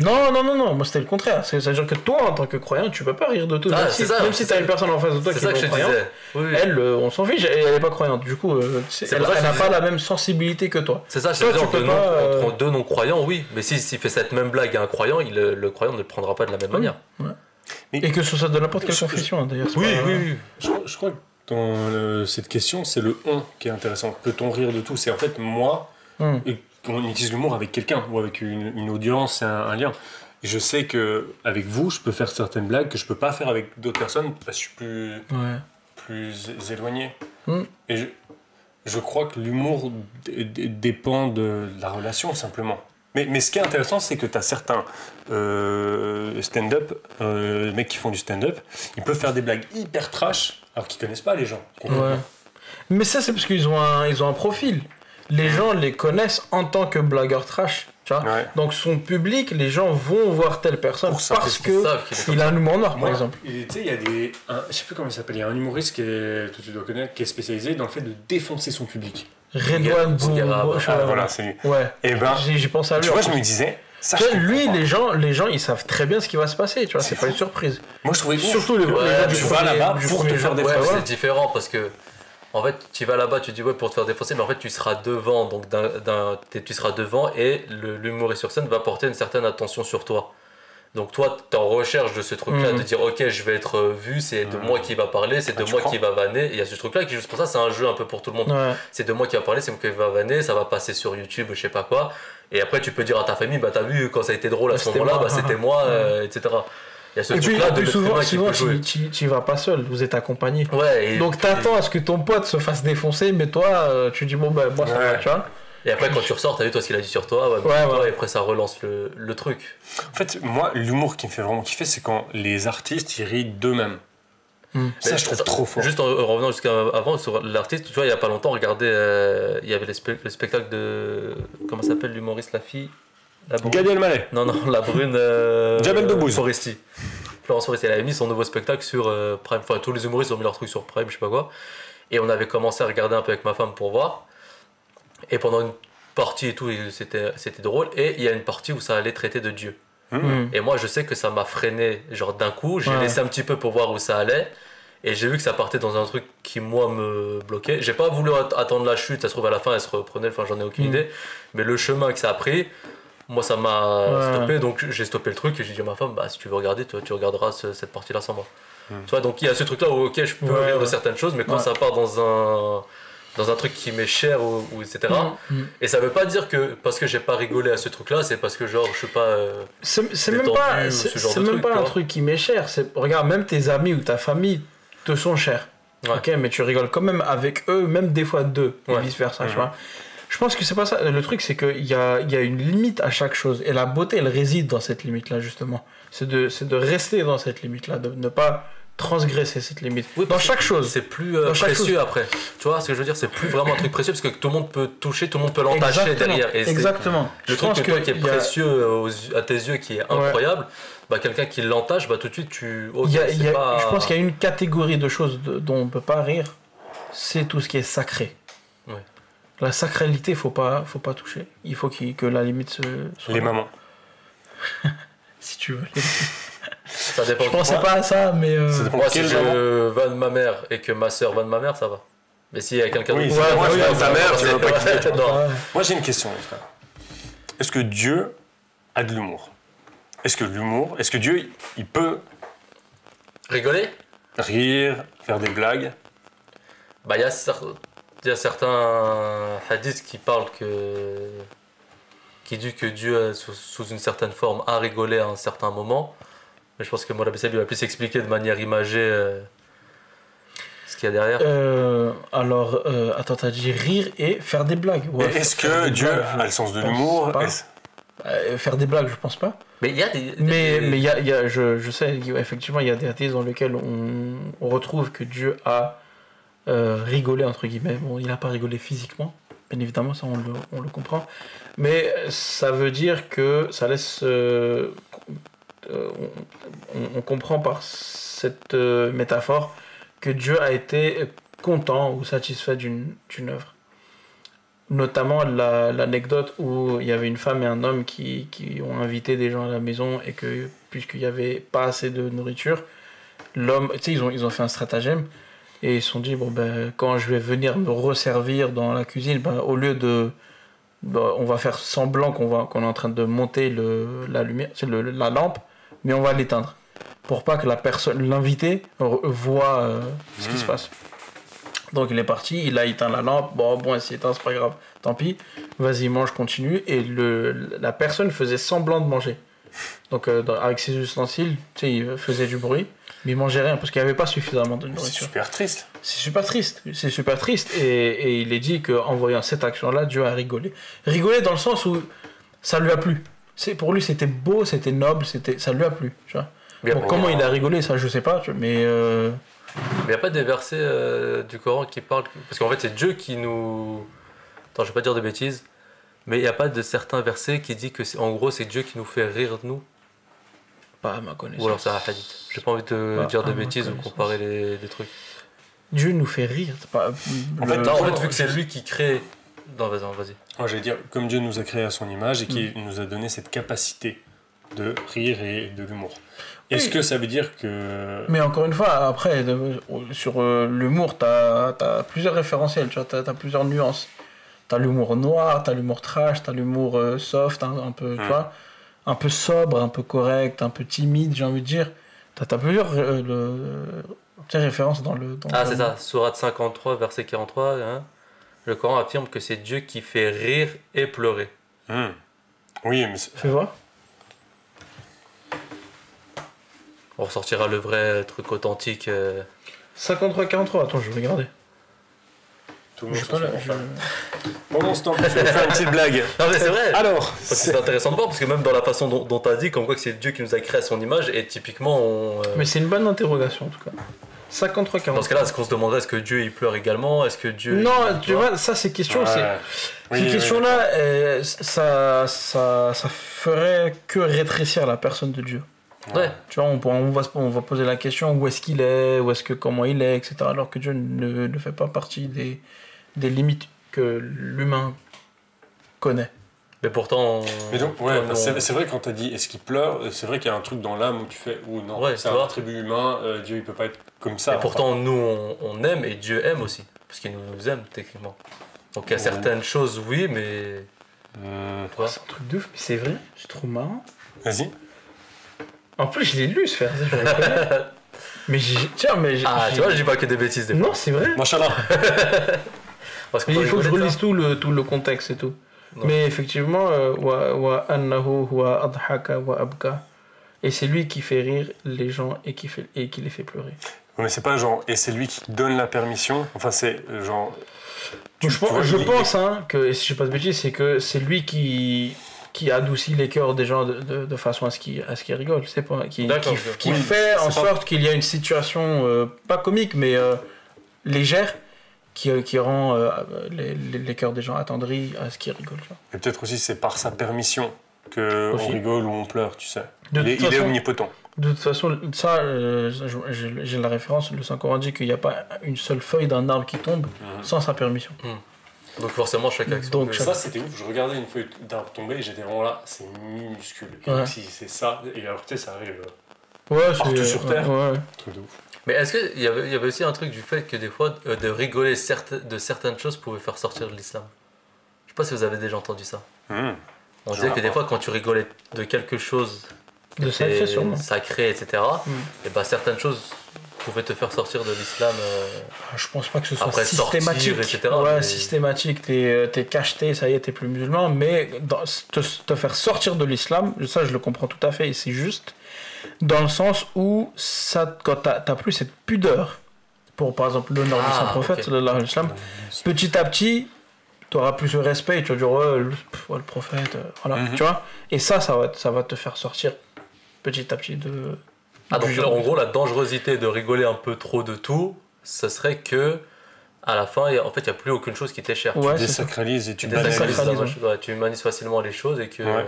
C: Non, moi c'était le contraire. C'est-à-dire que toi, en tant que croyant, tu peux pas rire de tout. Même si t'as une personne en face de toi qui est croyante, elle, on s'en fiche, elle est pas croyante. Du coup, elle n'a pas la même sensibilité que toi.
B: C'est ça, je te dis, entre deux non-croyants, oui. Mais s'il fait cette même blague à un croyant, le croyant ne le prendra pas de la même manière.
C: Et que ce soit de n'importe quelle confession, d'ailleurs.
A: Oui. Je crois que dans cette question, c'est le on qui est intéressant. Peut-on rire de tout? C'est en fait moi, et on utilise l'humour avec quelqu'un ou avec une audience, c'est un lien. Et je sais qu'avec vous, je peux faire certaines blagues que je peux pas faire avec d'autres personnes parce que je suis plus éloigné. Et je crois que l'humour dépend de la relation, simplement. Mais ce qui est intéressant, c'est que tu as certains stand-up, mecs qui font du stand-up, ils peuvent faire des blagues hyper trash alors qu'ils connaissent pas les gens.
C: Mais ça, c'est parce qu'ils ont un profil. Les gens les connaissent en tant que blagueur trash. Tu vois. Donc son public, les gens vont voir telle personne parce qu'il a un humour noir, par exemple.
A: Tu sais, il y a je sais plus comment il s'appelle, il y a un humoriste que tu dois connaître qui est spécialisé dans le fait de défoncer son public.
C: Redouane
A: voilà, c'est lui. Et
C: j'ai pensé à lui.
A: Tu vois, je me disais...
C: lui, les gens, ils savent très bien ce qui va se passer, tu vois, c'est pas une surprise.
A: Moi, je trouvais
C: surtout les gens
A: tu vas là-bas pour te faire défoncer.
B: C'est différent parce que, en fait, tu vas là-bas, tu dis pour te faire défoncer, mais en fait, tu seras devant, donc tu seras devant et l'humoriste sur scène va porter une certaine attention sur toi. Donc toi, tu es en recherche de ce truc-là, de dire ok, je vais être vu, c'est de moi qui va parler, c'est de moi qui va vanner. Et il y a ce truc-là qui, juste pour ça, c'est un jeu un peu pour tout le monde. C'est de moi qui va parler, c'est moi qui va vanner, ça va passer sur YouTube, je sais pas quoi. Et après, tu peux dire à ta famille, bah t'as vu quand ça a été drôle à ce moment-là, bah c'était moi, etc. Il y a ce truc-là de
C: souvent tu vas pas seul, vous êtes accompagné. Donc t'attends à ce que ton pote se fasse défoncer, mais toi, tu dis bon bah moi ça va, tu vois.
B: Et après, quand tu ressors, t'as vu toi ce qu'il a dit sur toi, et après ça relance le truc.
A: En fait, moi, l'humour qui me fait vraiment kiffer, c'est quand les artistes ils rient d'eux-mêmes. Ça, je trouve trop fort.
B: Juste en revenant jusqu'à avant sur l'artiste, tu vois, il y a pas longtemps, regardez, il y avait le spectacle de. Comment s'appelle l'humoriste, la fille
A: Gad Elmaleh.
B: Non, la brune.
A: Jamel Debbouze.
B: Foresti. Florence Foresti, elle avait mis son nouveau spectacle sur Prime. Enfin, tous les humoristes ont mis leur truc sur Prime, je sais pas quoi. Et on avait commencé à regarder un peu avec ma femme pour voir. Et pendant une partie et tout, c'était drôle. Et il y a une partie où ça allait traiter de Dieu. Et moi, je sais que ça m'a freiné, genre d'un coup. J'ai laissé un petit peu pour voir où ça allait. Et j'ai vu que ça partait dans un truc qui, moi, me bloquait. J'ai pas voulu attendre la chute. Ça se trouve, à la fin, elle se reprenait. Enfin, j'en ai aucune idée. Mais le chemin que ça a pris, moi, ça m'a stoppé. Donc, j'ai stoppé le truc. Et j'ai dit à ma femme, bah, si tu veux regarder, tu regarderas cette partie-là sans moi. Tu vois, donc il y a ce truc-là où, ok, je peux rire de certaines choses. Mais quand ça part dans un truc qui m'est cher ou etc. Et ça veut pas dire que parce que j'ai pas rigolé à ce truc là, c'est parce que genre je sais pas
C: c'est même pas un truc qui m'est cher, regarde, même tes amis ou ta famille te sont chers. OK, mais tu rigoles quand même avec eux, même des fois d'eux et vice versa, tu vois. Je pense que c'est pas ça, le truc c'est qu'il y a une limite à chaque chose et la beauté elle réside dans cette limite là justement. C'est de rester dans cette limite là, de ne pas transgresser cette limite.
B: Oui,
C: Dans chaque chose.
B: C'est plus
C: Dans chaque
B: précieux
C: chose.
B: après. Tu vois ce que je veux dire? C'est plus vraiment un truc précieux parce que tout le monde peut toucher, tout le monde peut l'entacher
C: Exactement.
B: derrière. Et
C: Exactement.
B: le
C: Je
B: truc
C: pense
B: que toi qui est
C: qu'il y a-
B: précieux à tes yeux, qui est incroyable, bah, quelqu'un qui l'entache, bah, tout de suite tu. Ok, c'est pas...
C: Je pense qu'il y a une catégorie de choses dont on ne peut pas rire, c'est tout ce qui est sacré.
B: Ouais.
C: La sacralité, faut pas toucher. Il faut que la limite soit
A: Les
C: là.
A: mamans.
C: Si tu veux.
B: Ça dépend.
C: Je pensais pas à ça, mais.
A: Ça dépend.
B: Moi, si
A: Quelle
B: je vanne ma mère et que ma soeur vanne ma mère, ça va. Mais s'il y a quelqu'un
A: Oui,
B: d'autre.
A: c'est moi, je vanne
B: ça
A: ta
B: va,
A: mère,
B: c'est
A: tu veux pas
B: vrai.
A: qu'il
B: Non.
C: Ouais.
A: Moi, j'ai une question, les frères. Est-ce que Dieu a de l'humour? Est-ce que Dieu, il peut
B: Rigoler?
A: rire, faire des blagues?
B: Bah, il y a certains hadiths qui parlent qui disent que Dieu, sous une certaine forme, a rigolé à un certain moment. Mais je pense que Moula Bessel lui va plus expliquer de manière imagée ce qu'il y a derrière.
C: Attends, t'as dit rire et faire des blagues. Ouais,
A: Et est-ce
C: faire
A: que
C: des
A: Dieu
C: blagues,
A: a le sens de
C: pense
A: l'humour?
C: pas.
A: Est-ce-
C: Faire des blagues, je pense pas.
B: Mais il y a des.
C: Mais je sais, effectivement, il y a des hadiths dans lesquels on retrouve que Dieu a rigolé, entre guillemets. Bon, il n'a pas rigolé physiquement, bien évidemment, ça on le comprend. Mais ça veut dire que ça laisse. On comprend par cette métaphore que Dieu a été content ou satisfait d'une œuvre. Notamment l'anecdote où il y avait une femme et un homme qui ont invité des gens à la maison et que, puisqu'il n'y avait pas assez de nourriture, l'homme, tu sais, ils ont fait un stratagème et ils se sont dit, bon, ben, quand je vais venir me resservir dans la cuisine, ben, au lieu de. Ben, on va faire semblant qu'on est en train de monter la lumière, la lampe, mais on va l'éteindre. Pour pas que l'invité voit ce qui se passe. Donc il est parti, il a éteint la lampe, bon, c'est éteint, c'est pas grave, tant pis, vas-y, mange, continue. Et la personne faisait semblant de manger. Donc avec ses ustensiles, tu sais, il faisait du bruit, mais il mangeait rien parce qu'il n'y avait pas suffisamment de
A: C'est
C: nourriture.
A: super triste.
C: C'est super triste. Et il est dit qu'en voyant cette action-là, Dieu a rigolé. Rigolé dans le sens où ça lui a plu. Pour lui, c'était beau, c'était noble, ça lui a plu. Tu vois.
B: Bien,
C: Bon, comment il a rigolé, ça, je sais pas, tu vois, mais.
B: Mais il n'y a pas des versets du Coran qui parlent. Parce qu'en fait, c'est Dieu qui nous. Attends, je vais pas dire de bêtises. Mais il n'y a pas de certains versets qui disent que, en gros, c'est Dieu qui nous fait rire de nous.
C: Pas à ma connaissance.
B: Ou alors c'est un hadith. J'ai pas envie de dire de
C: à ma
B: bêtises ou
C: connaissance.
B: comparer les trucs.
C: Dieu nous fait rire. C'est pas,
B: Non, en fait, vu que c'est lui qui crée. Non, vas-y.
A: Moi, j'allais dire, comme Dieu nous a créés à son image et qu'il nous a donné cette capacité de rire et de l'humour. Est-ce que ça veut dire que...
C: Mais encore une fois, après, sur l'humour, t'as plusieurs référentiels, tu vois, t'as plusieurs nuances. T'as l'humour noir, t'as l'humour trash, t'as l'humour soft, un peu, tu vois, un peu sobre, un peu correct, un peu timide, j'ai envie de dire. T'as plusieurs références dans le...
B: C'est ça, Sourate 53, verset 43. Hein. Le Coran affirme que c'est Dieu qui fait rire et pleurer.
A: Oui, mais...
C: Fais voir.
B: On ressortira le vrai truc authentique.
C: 53-43, attends, je vais regarder.
A: Tout le monde
C: Je
A: se
C: sais pas,
A: souvient. Pendant ce temps, je vais faire une petite blague.
B: Non mais c'est vrai.
A: Alors,
B: Parce que c'est intéressant de voir, parce que même dans la façon dont tu as dit, comme quoi que c'est Dieu qui nous a créé à son image, et typiquement,
C: Mais c'est une bonne interrogation, en tout cas. 53-43.
B: dans ce cas-là, est-ce qu'on se demanderait est-ce que Dieu il pleure également? Est-ce que Dieu.
C: Non, tu vois, ça, ces questions,
A: Ouais.
C: ces questions-là, ça ferait que rétrécir la personne de Dieu.
B: Ouais.
C: Tu vois, on va poser la question où est-ce qu'il est, comment il est, etc. Alors que Dieu ne fait pas partie des limites que l'humain connaît.
B: Mais pourtant.
A: Mais donc, ouais,
B: comme
A: c'est vrai quand t'as dit est-ce qu'il pleure, c'est vrai qu'il y a un truc dans l'âme où tu fais ou non,
B: Ouais,
A: c'est
B: tu
A: un
B: vois.
A: attribut humain, Dieu il peut pas être comme ça.
B: Et pourtant, nous, on aime et Dieu aime aussi. Parce qu'il nous aime, techniquement. Donc il y a certaines choses, oui, mais. Tu vois.
C: C'est un truc de ouf, mais c'est vrai, c'est trop marrant.
A: Vas-y.
C: En plus, je l'ai lu, ce faire, je le connais. Mais
B: Ah, tu vois, je dis pas que des bêtises des fois.
C: Non, c'est vrai.
A: Machallah.
B: Parce
C: Mais il faut que je
B: rigoler de
C: relise tout le contexte et tout.
B: Non.
C: Mais effectivement, wa annahu huwa adhaka wa abka. Et c'est lui qui fait rire les gens et qui les fait pleurer.
A: Mais c'est pas genre et c'est lui qui donne la permission. Enfin c'est genre.
C: Je pense hein, que, et si je ne dis pas de bêtises, c'est que c'est lui qui qui adoucit les cœurs des gens de façon à ce qu'ils rigolent. C'est pas qui
A: Oui,
C: fait en
A: c'est
C: sorte qu'il y a une situation pas comique mais légère qui rend les cœurs des gens attendris à ce qu'ils rigolent. Tu vois.
A: Et peut-être aussi c'est par sa permission qu'on
C: Aussi.
A: rigole ou on pleure, tu sais.
C: De
A: Il
C: toute
A: est
C: façon-
A: omnipotent.
C: De toute façon, ça, j'ai la référence, le Saint-Coran dit qu'il n'y a pas une seule feuille d'un arbre qui tombe sans sa permission.
B: Donc forcément, chaque action.
C: Donc,
B: que-
C: chaque-
A: Ça, c'était ouf. Je regardais une feuille d'arbre tomber et j'étais vraiment là, c'est minuscule. Et
C: Ouais.
A: donc, si c'est ça, et alors tu sais, ça arrive.
C: Ouais,
A: Partout sur Terre.
C: Ouais.
A: Truc de ouf.
B: Mais est-ce qu'il y avait aussi un truc du fait que des fois, de rigoler de certaines choses pouvait faire sortir de l'islam? Je sais pas si vous avez déjà entendu ça. On
A: Je
B: disait
A: vois
B: que des
A: pas.
B: fois, quand tu rigolais de quelque chose
C: De sacré,
B: et
C: sûrement.
B: sacré, etc., et bah, certaines choses pouvaient te faire sortir de l'islam.
C: Je pense pas que ce soit
B: Après, sortir,
C: systématique.
B: etc.,
C: Ouais,
B: mais-
C: systématique. T'es cacheté, ça y est, t'es plus musulman. Mais te faire sortir de l'islam, ça je le comprends tout à fait et c'est juste. Dans le sens où, quand t'as plus cette pudeur pour, par exemple, l'honneur du
B: Ah,
C: Saint-Prophète,
B: ok.
C: sallallahu alayhi wa sallam, petit à petit, tu auras plus le respect et tu vas dire, ouais, le prophète, voilà,
A: Mhm.
C: tu vois. Et ça va te faire sortir petit à petit de.
B: Ah, donc
C: du
B: en
C: genre.
B: gros, la dangerosité de rigoler un peu trop de tout, ce serait que à la fin, en fait, il n'y a plus aucune chose qui t'est chère.
C: Ouais,
A: Tu
C: c'est ça.
A: désacralises et tu
B: Tu désacralises
A: banalises.
B: ouais, tu humanises facilement les choses et que.
A: Ouais.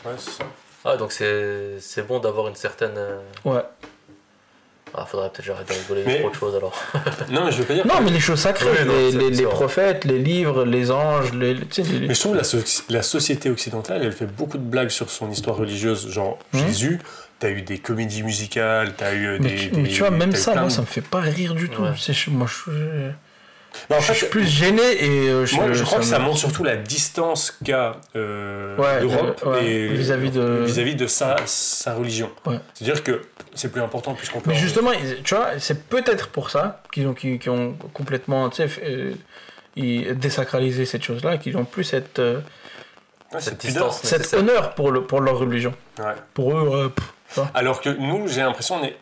A: Ouais, c'est ça.
B: Ah, donc c'est bon d'avoir une certaine.
C: Ouais.
B: Ah, faudrait peut-être que j'arrête de rigoler
A: Mais-
B: trop de choses alors.
A: Non, mais je veux pas dire.
C: Non, mais les choses sacrées,
B: Oui, non, c'est
C: les
B: sûr.
C: prophètes, les livres, les anges, tu sais,
A: Mais je trouve la société occidentale, elle fait beaucoup de blagues sur son histoire religieuse. Genre, Jésus, t'as eu des comédies musicales, t'as eu
C: mais tu vois, même
A: t'as eu
C: ça,
A: plein
C: moi,
A: de-
C: ça me fait pas rire du tout.
B: Ouais.
C: Moi,
A: Mais en
C: je suis
A: fait,
C: plus gêné et
A: moi, je crois que ça
C: me-
A: montre surtout la distance qu'a
C: Ouais,
A: l'Europe
C: ouais,
A: et
C: vis-à-vis de-
A: sa religion.
C: Ouais.
A: C'est-à-dire que c'est plus important puisqu'on peut.
C: Mais justement, tu vois, c'est peut-être pour ça qu'ils ont complètement, tu sais, désacralisé cette chose-là, qu'ils ont plus cette
A: Ouais,
B: Cette
A: pudeur.
B: distance.
C: cet
B: nécessaire.
C: honneur pour leur religion.
A: Ouais.
C: Pour eux,
A: Alors que nous, j'ai l'impression on est.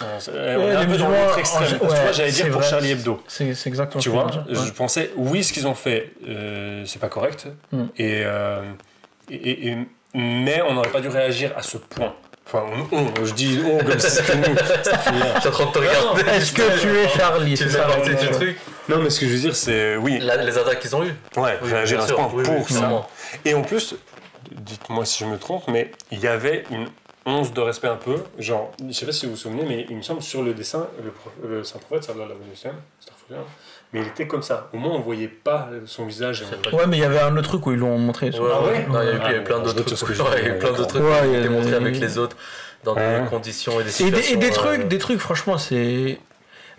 A: On est
C: les
A: un peu dans
C: musulmans,
A: l'autre extrême.
C: ouais,
A: Tu vois, j'allais
C: c'est
A: dire pour
C: vrai.
A: Charlie Hebdo.
C: c'est exactement
A: Tu
C: ce que
A: vois,
C: je veux dire.
A: je pensais, oui, ce qu'ils ont fait, c'est pas correct.
C: Mm.
A: Mais on n'aurait pas dû réagir à ce point. Enfin, je dis on comme si c'était nous.
B: Je suis en train de te regarder.
C: Est-ce que tu es Charlie?
B: Tu
C: C'est
B: fais
C: ça,
B: partie
C: la
B: du
C: question.
B: truc.
A: Non, mais ce que je veux dire, c'est oui,
B: Les attaques qu'ils ont eues.
A: ouais,
B: Oui,
A: réagir
B: bien
A: à ce
B: sûr,
A: point
B: oui,
A: pour
B: oui,
A: ça.
B: clairement.
A: Et en plus, dites-moi si je me trompe, mais il y avait une once de respect un peu. Genre, je sais pas si vous vous souvenez, mais il me semble sur le dessin, le Saint-Prophète, sallallahu alayhi wa sallam, astaghfirullah, mais il était comme ça. Au moins, on voyait pas son visage.
B: C'est pas-
C: Ouais, mais il y avait un autre truc où ils l'ont montré.
B: Ouais, ouais. Non, il y a eu
A: Ah,
B: plein
A: bon,
B: d'autres
A: je note ce
B: trucs.
A: que
B: Ouais,
A: j'ai
B: il y a eu
A: dit,
B: plein d'autres trucs
C: Ouais,
B: qui
C: il y
B: ont été
C: a-
B: montrés avec les autres dans
A: Ouais.
B: des conditions et des
C: Et
B: situations.
C: des trucs, franchement, c'est.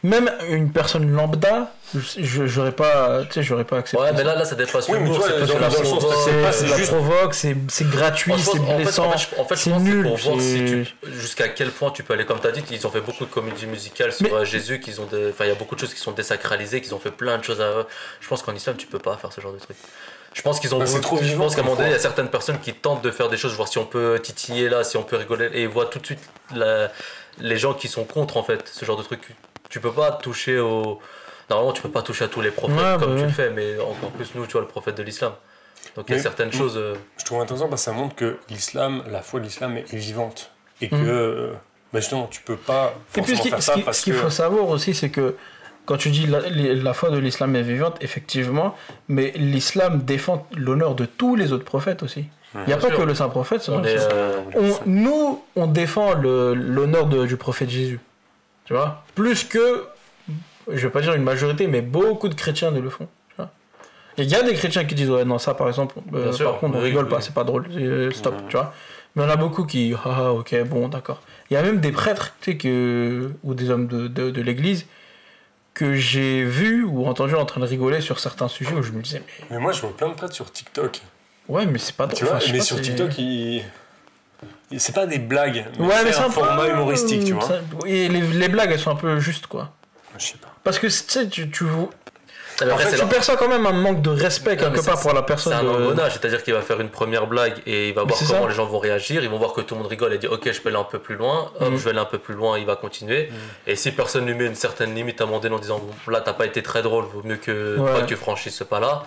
C: Même une personne lambda, j'aurais pas accepté.
B: Ouais, mais
C: ça.
B: là, ça dépasse
A: Oui, mais
B: l'humour.
A: tu vois,
B: C'est
A: dans
B: parce que
A: le
B: la
A: sens,
B: provoque.
A: c'est pas,
C: C'est
A: c'est
C: la
A: juste-
C: provoque, c'est gratuit, c'est blessant.
B: En fait, je pense
C: c'est
B: que c'est
C: nul,
B: pour voir
C: c'est-
B: si jusqu'à quel point tu peux aller. Comme tu as dit, ils ont fait beaucoup de comédies musicales sur
C: Mais-
B: Jésus, enfin, il y a beaucoup de choses qui sont désacralisées, qu'ils ont fait plein de choses à. Je pense qu'en islam, tu peux pas faire ce genre de truc. Je pense qu'ils ont.
A: Bah, c'est trop
B: je
A: vivant
B: pense qu'à un moment
A: comme
B: donné, il y a certaines personnes qui tentent de faire des choses, voir si on peut titiller là, si on peut rigoler, et ils voient tout de suite les gens qui sont contre en fait ce genre de truc. Tu peux pas toucher au. Normalement, tu peux pas toucher à tous les prophètes
C: Ouais,
B: comme
C: bah
B: tu
C: ouais.
B: le fais, mais encore plus nous, tu vois, le prophète de l'islam. Donc il y a
A: Mais-
B: certaines choses.
A: Je trouve intéressant parce que ça montre que l'islam, la foi de l'islam est vivante. Et que, bah justement, tu peux pas
C: Et puis
A: forcément faire ça parce
C: ce qu'il
A: que.
C: faut savoir aussi, c'est que quand tu dis la foi de l'islam est vivante, effectivement, mais l'islam défend l'honneur de tous les autres prophètes aussi. Il n'y a
B: Bien
C: pas
B: sûr.
C: que le saint prophète.
B: On est,
C: Nous, on défend l'honneur du prophète Jésus. Tu vois? Plus que, je vais pas dire une majorité, mais beaucoup de chrétiens ne le font. Tu vois? Et il y a des chrétiens qui disent, ouais, non, ça par exemple,
B: Bien sûr,
C: par contre, on
B: oui,
C: rigole
B: oui.
C: pas, c'est pas drôle, stop, tu vois? Mais on a beaucoup qui, ah, ok, bon, d'accord. Il y a même des prêtres, tu sais, ou des hommes de l'église, que j'ai vus ou entendus en train de rigoler sur certains sujets où je me disais, mais
A: Mais moi, je vois plein de prêtres sur TikTok.
C: ouais, mais c'est pas drôle.
A: Tu vois,
C: Enfin, je sais
A: mais
C: pas,
A: sur
C: c'est-
A: TikTok, c'est pas des blagues.
C: Ouais, mais
A: c'est un format humoristique, tu vois.
C: Et les blagues, elles sont un peu justes, quoi.
A: Je sais pas.
C: Parce que, tu sais,
B: Après,
A: fait,
B: c'est
C: tu
B: leur-
C: perçois quand même un manque de respect
B: Non,
C: quelque
B: mais
C: part
B: c'est-
C: pour la personne.
B: C'est un
C: de-
B: engrenage, c'est-à-dire qu'il va faire une première blague et il va voir
C: c'est
B: comment
C: ça.
B: les gens vont réagir, ils vont voir que tout le monde rigole et dit ok je peux aller un peu plus loin, hop je vais aller un peu plus loin, il va continuer. Et si personne lui met une certaine limite à un moment donné en disant bon, là t'as pas été très drôle, vaut mieux que
C: Ouais.
B: pas que tu franchisses ce pas là,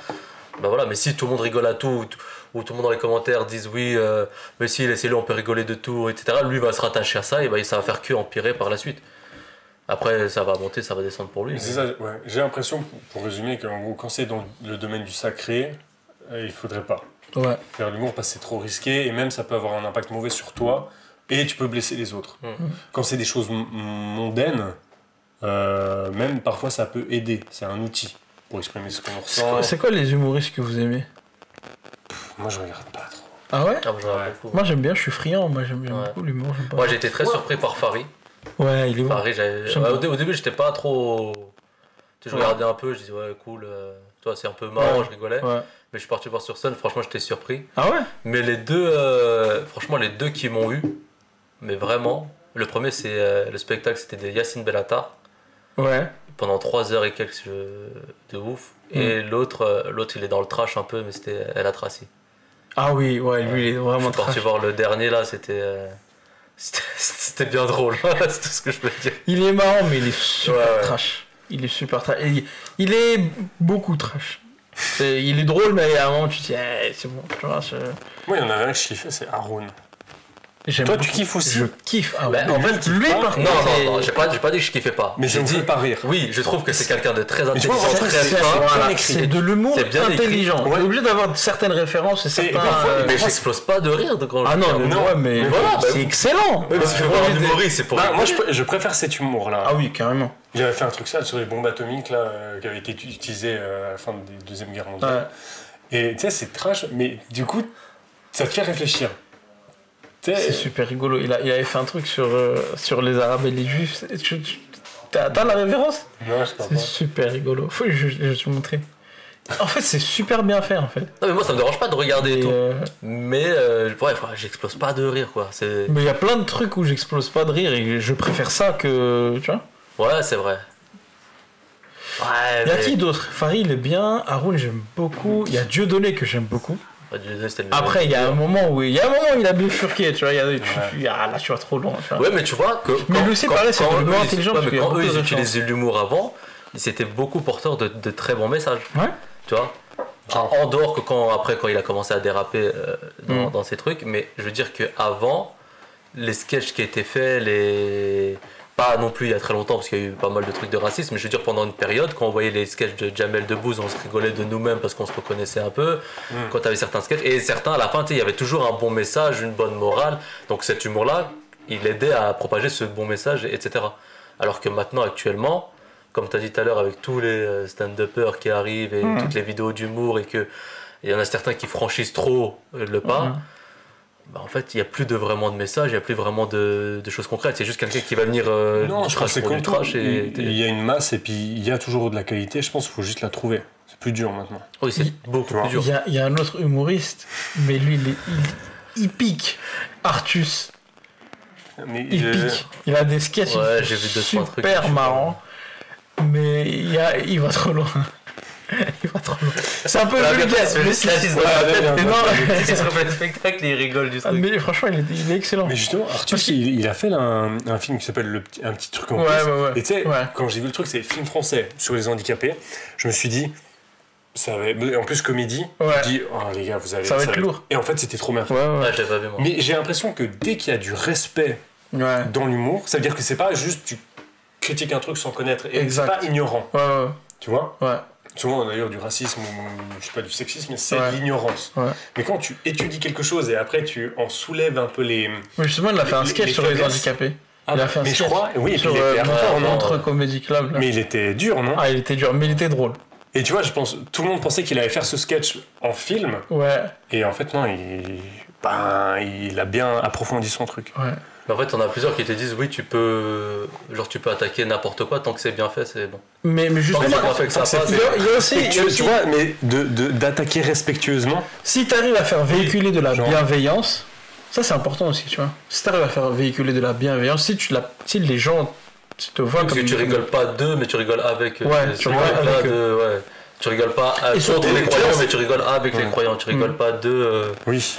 B: Bah voilà, mais si tout le monde rigole à tout, ou tout le monde dans les commentaires disent oui, mais si, laissez-le, on peut rigoler de tout, etc., lui va se rattacher à ça et bah, ça va faire que empirer par la suite. Après, ça va monter, ça va descendre pour lui.
A: C'est ça, ouais. J'ai l'impression, pour résumer, qu'en gros, quand c'est dans le domaine du sacré, il faudrait pas
C: Ouais.
A: faire l'humour parce que c'est trop risqué et même ça peut avoir un impact mauvais sur toi et tu peux blesser les autres. Quand c'est des choses mondaines, même parfois ça peut aider. C'est un outil pour exprimer ce qu'on ressent.
C: C'est quoi les humoristes que vous aimez?
A: Moi, je regarde pas trop.
C: Ah ouais?
B: Ah, j'en ai
A: Ouais.
B: beaucoup.
C: Moi j'aime bien, je suis friand, moi j'aime
B: Ouais.
C: beaucoup l'humour. J'aime pas.
B: Moi, j'ai été très surpris par Fari.
C: Ouais, il est bon.
B: Fari,
C: J'aime
B: au
C: bien.
B: début, j'étais pas trop. Tu sais, je
C: Ouais.
B: regardais un peu, je disais ouais, cool, toi, c'est un peu marrant,
C: Ouais.
B: je rigolais.
C: Ouais.
B: Mais je suis parti voir sur scène, franchement, j'étais surpris.
C: Ah ouais?
B: Mais les deux, franchement, les deux qui m'ont eu, mais vraiment, le premier, c'est le spectacle, c'était de Yacine Bellatar,
C: Ouais.
B: pendant 3 heures et quelques de ouf. Et l'autre, il est dans le trash un peu, mais c'était El Atrassi.
C: Ah oui, ouais, lui il est
B: Je
C: vraiment
B: suis parti
C: trash.
B: voir le dernier là, c'était bien drôle, c'est tout ce que je peux dire.
C: Il est marrant, mais il est super
B: Ouais, ouais.
C: trash. Il est super trash. Il est beaucoup trash. Il est drôle, mais à un moment tu te dis, eh, c'est bon, tu vois.
A: Moi, il y en avait un que je kiffais, c'est Haroun.
C: J'aime
A: Toi, tu
C: beaucoup.
A: kiffes aussi.
C: Je kiffe. Ah,
B: Bah,
C: ouais.
B: en fait,
C: lui,
A: pas.
C: par
B: Non,
C: contre,
B: non, j'ai pas dit que je kiffais pas.
A: Mais ça
B: J'ai
A: me
B: dit,
A: fait pas rire.
B: oui, je trouve que c'est quelqu'un de très
A: Mais tu vois,
B: intelligent,
A: moi,
B: très
A: c'est-
B: fin.
A: bien
C: voilà,
A: écrit.
C: c'est de l'humour
B: C'est bien écrit.
C: intelligent.
A: Ouais.
C: On est obligé d'avoir certaines références et certains.
A: parfois,
B: Mais j'explose pas de rire quand
C: Ah non,
B: mais
C: mais,
A: non.
C: ouais, mais
A: Mais
C: voilà,
B: bah,
C: c'est excellent.
B: parce que je veux voir un humoriste, c'est pour
A: Bah, moi,
B: rigoler.
A: je préfère cet humour-là.
C: Ah oui, carrément.
A: Il avait fait un truc sale sur les bombes atomiques là, qui avait été utilisé à la fin de la Deuxième Guerre mondiale. Et tu sais, c'est trash, mais du coup, ça te fait réfléchir. Tu
C: C'est
A: sais,
C: super rigolo. Il avait fait un truc sur les Arabes et les Juifs. T'as la référence?
A: non, je crois
C: C'est
A: pas.
C: super rigolo. Je vais te montrer. En fait, c'est super bien fait, en fait.
B: Non, mais moi, ça me dérange pas de regarder et
C: Et,
B: tout. Mais ouais, j'explose pas de rire, quoi.
C: mais il y a plein de trucs où j'explose pas de rire et je préfère ça que. Tu vois?
B: Ouais, c'est vrai. Ouais,
C: Il y a
B: mais-
C: qui d'autre? Farid, il est bien. Haroun, j'aime beaucoup. Il y a Dieudonné que j'aime beaucoup.
B: Ouais, Dieudonné, c'était le
C: Après, il y a un
B: meilleur.
C: moment où il a bifurqué, tu vois. Là, tu vas trop loin. Tu vois.
B: Ouais, mais tu vois que.
C: Mais lui aussi, pareil, c'est de l'humour intelligent, parce qu'il y a
B: quand
C: beaucoup
B: eux,
C: de
B: ils
C: références.
B: utilisaient l'humour avant, c'était beaucoup porteur de très bons messages.
C: Ouais.
B: Tu vois? En dehors que quand il a commencé à déraper dans ces trucs, mais je veux dire qu'avant, les sketchs qui étaient faits, pas non plus il y a très longtemps parce qu'il y a eu pas mal de trucs de racisme, mais je veux dire pendant une période, quand on voyait les sketchs de Jamel Debbouze, on se rigolait de nous-mêmes parce qu'on se reconnaissait un peu. Quand tu avais certains sketchs, et certains à la fin, tu sais, il y avait toujours un bon message, une bonne morale. Donc cet humour-là, il aidait à propager ce bon message, etc. Alors que maintenant, actuellement, comme tu as dit tout à l'heure, avec tous les stand-uppers qui arrivent et toutes les vidéos d'humour, et qu'il y en a certains qui franchissent trop le pas, bah, en fait, il n'y a plus vraiment de message, il n'y a plus vraiment de choses concrètes. C'est juste quelqu'un qui va venir
A: Non,
B: du
A: je pense
B: trash
A: que c'est
B: pour
A: comme
B: du
A: tout.
B: trash.
A: Il y a une masse et puis il y a toujours de la qualité. Je pense qu'il faut juste la trouver. C'est plus dur maintenant.
B: Oui, c'est beaucoup
A: vois.
B: plus dur.
C: Il y a un autre humoriste, mais lui, il pique. Artus,
A: Mais
C: il pique. Il a des sketchs
B: Ouais, j'ai vu deux, trois trucs, je
C: super
B: sais pas.
C: marrants. Mais il va trop loin. Il va trop loin. C'est un peu
B: Ah,
C: vulgaire.
B: il se fait
C: mais
B: juste la liste dans
A: Ouais,
B: la tête,
A: ouais,
B: mais
C: non,
B: il se refait le spectacle et il rigole du
C: Ah,
B: truc.
C: mais franchement, il est excellent.
A: Mais justement, Arthur, il a fait là, un film qui s'appelle Un petit truc en
C: Ouais,
A: plus.
C: ouais, ouais.
A: Et tu sais,
C: Ouais.
A: quand j'ai vu le truc, c'est film français sur les handicapés, je me suis dit, ça va être... En plus, comédie,
C: Ouais.
A: je me dis, oh les gars, vous allez...
C: Ça va être lourd.
A: Et en fait, c'était trop bien fait.
C: Ouais, ouais.
B: Ouais, je l'ai pas vu, moi.
A: Mais j'ai l'impression que dès qu'il y a du respect
C: Ouais.
A: dans l'humour, ça veut dire que c'est pas juste tu critiques un truc sans connaître, et c'est
C: Exact.
A: pas ignorant,
C: Ouais, ouais.
A: tu vois.
C: Ouais.
A: Souvent, d'ailleurs, du racisme ou, je sais pas, du sexisme, mais c'est
C: Ouais.
A: de l'ignorance.
C: Ouais.
A: Mais quand tu étudies quelque chose et après tu en soulèves un peu les...
C: Mais justement, il a fait un
A: Les-
C: sketch
A: les
C: sur les
A: faiblesses.
C: handicapés. Il a fait un
A: mais je
C: sketch
A: crois, oui, et puis
C: sur
A: il était hardcore, non
C: Montreux Comedy Club. Là.
A: Mais il était dur, non?
C: Ah, il était dur, mais il était drôle.
A: Et tu vois, je pense, tout le monde pensait qu'il allait faire ce sketch en film,
C: Ouais.
A: et en fait, non, il a bien approfondi son truc.
C: Ouais.
B: Mais en fait, on a plusieurs qui te disent oui, tu peux attaquer n'importe quoi tant que c'est bien fait, c'est bon.
C: Mais
B: Tant
C: justement,
B: que c'est bien fait que ça passe.
C: il y a aussi,
A: Tu vois, mais d'attaquer respectueusement,
C: si tu arrives à faire véhiculer de la
A: Genre.
C: bienveillance, ça c'est important aussi, tu vois. Si tu arrives à faire véhiculer de la bienveillance, si les gens te voient
B: Parce
C: comme
B: que tu rigoles pas d'eux, mais tu rigoles avec
C: Ouais,
B: ces
C: tu rigoles
B: mecs-là
C: avec
B: ouais. Tu rigoles pas
C: Et surtout,
B: contre les
C: tu
B: croyants,
C: vois,
B: mais tu rigoles avec les
A: Ouais.
B: croyants. Tu rigoles pas
A: oui.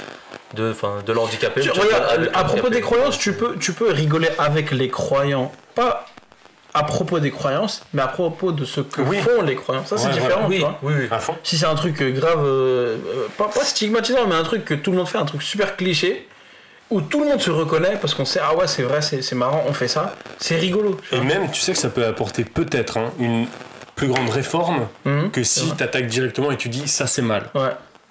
B: de l'handicapé. mais tu
C: Regarde,
B: rigoles avec
C: à propos
B: l'handicapé.
C: des croyances, tu peux rigoler avec les croyants, pas à propos des croyances, mais à propos de ce que
A: Oui.
C: font les croyances. Ça, c'est
A: Ouais,
C: différent,
A: voilà.
C: tu vois.
B: Oui, oui.
A: À fond.
C: Si c'est un truc grave, pas stigmatisant, mais un truc que tout le monde fait, un truc super cliché, où tout le monde se reconnaît parce qu'on sait, ah ouais, c'est vrai, c'est marrant, on fait ça, c'est rigolo. tu
A: Et
C: vois.
A: même, tu sais que ça peut apporter peut-être une plus grande réforme
C: Mhm,
A: que
C: c'est
A: si
C: vrai.
A: tu attaques directement et tu dis ça c'est mal.
C: Ouais.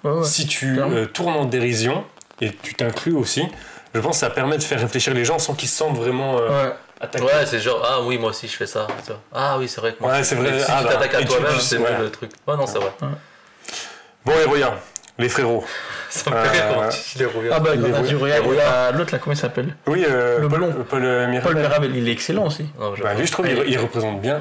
C: Ouais, ouais.
A: Si tu
C: clairement.
A: tournes en dérision et tu t'inclus aussi, je pense que ça permet de faire réfléchir les gens sans qu'ils se sentent vraiment
C: Ouais.
A: attaqués.
B: Ouais, c'est genre, ah oui, moi aussi je fais ça. tu vois. Ah oui, c'est vrai que moi
A: Ouais,
B: aussi.
A: c'est vrai.
B: Mais si
A: Ah,
B: tu
A: bah,
B: t'attaques à
A: et tu
B: toi-même,
A: dis-
B: c'est
A: ouais.
B: mieux le truc. Ouais, non, c'est vrai.
A: Bon, et regarde, les frérots.
B: Ça me fait rire quand tu dis les rouillards.
C: Ah bah,
A: Il
C: quand
A: est
C: t'as dit
A: rouillard.
C: Royal,
B: Il est rouillard.
C: l'autre là, comment il s'appelle?
A: Oui,
C: Le
A: Paul,
C: blond.
A: Paul Mirabel.
C: Paul Mirabel, il est excellent aussi.
B: Non, je-
A: Bah, lui, je trouve il représente bien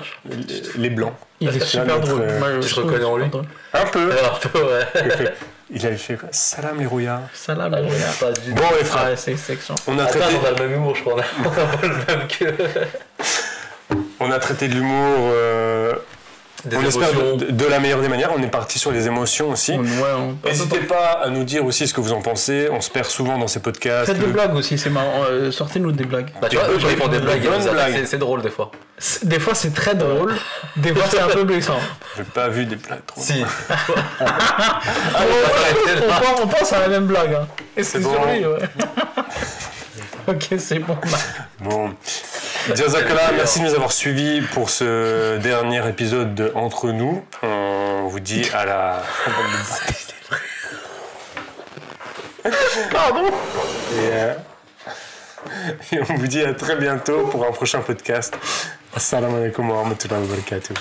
A: les blancs.
C: Il est
A: Tu vois,
C: super
A: notre,
C: drôle. Moi,
B: tu
C: je
B: te
C: trouve
B: reconnais en
C: super
B: lui
C: drôle.
A: Un peu.
B: Alors, toi, ouais.
A: Il avait fait quoi? Salam les rouillards.
C: Salam,
B: Ah,
C: le Royal.
B: pas du
A: Bon, les frères,
C: Ouais, c'est excellent.
A: on a
B: Attends,
A: traité,
B: on a le même humour, je crois. On a pas le même que.
A: de l'humour.
B: Des
A: On espère
B: émotions.
A: de la meilleure des manières. On est parti sur les émotions aussi. N'hésitez pas à nous dire aussi ce que vous en pensez. On se perd souvent dans ces podcasts.
C: Faites des blagues aussi, c'est marrant. Sortez-nous des blagues.
B: Bah, tu vois, eux, quand ils font des blagues, ils
A: bonnes
B: nous attaquent.
A: blagues.
B: C'est drôle des fois.
C: Des fois, c'est très drôle. Des fois, c'est un peu blessant.
A: J'ai pas vu des blagues trop.
B: Si.
C: On pense à la même blague. Hein. Et c'est
A: bon.
C: sur lui, ouais. Ok, c'est bon.
A: Bon. Jazakallah, merci de nous avoir suivis pour ce dernier épisode de Entre nous. On vous dit à la.
C: Pardon.
A: Et on vous dit à très bientôt pour un prochain podcast. Assalamu alaikum wa rahmatullahi wa barakatuh.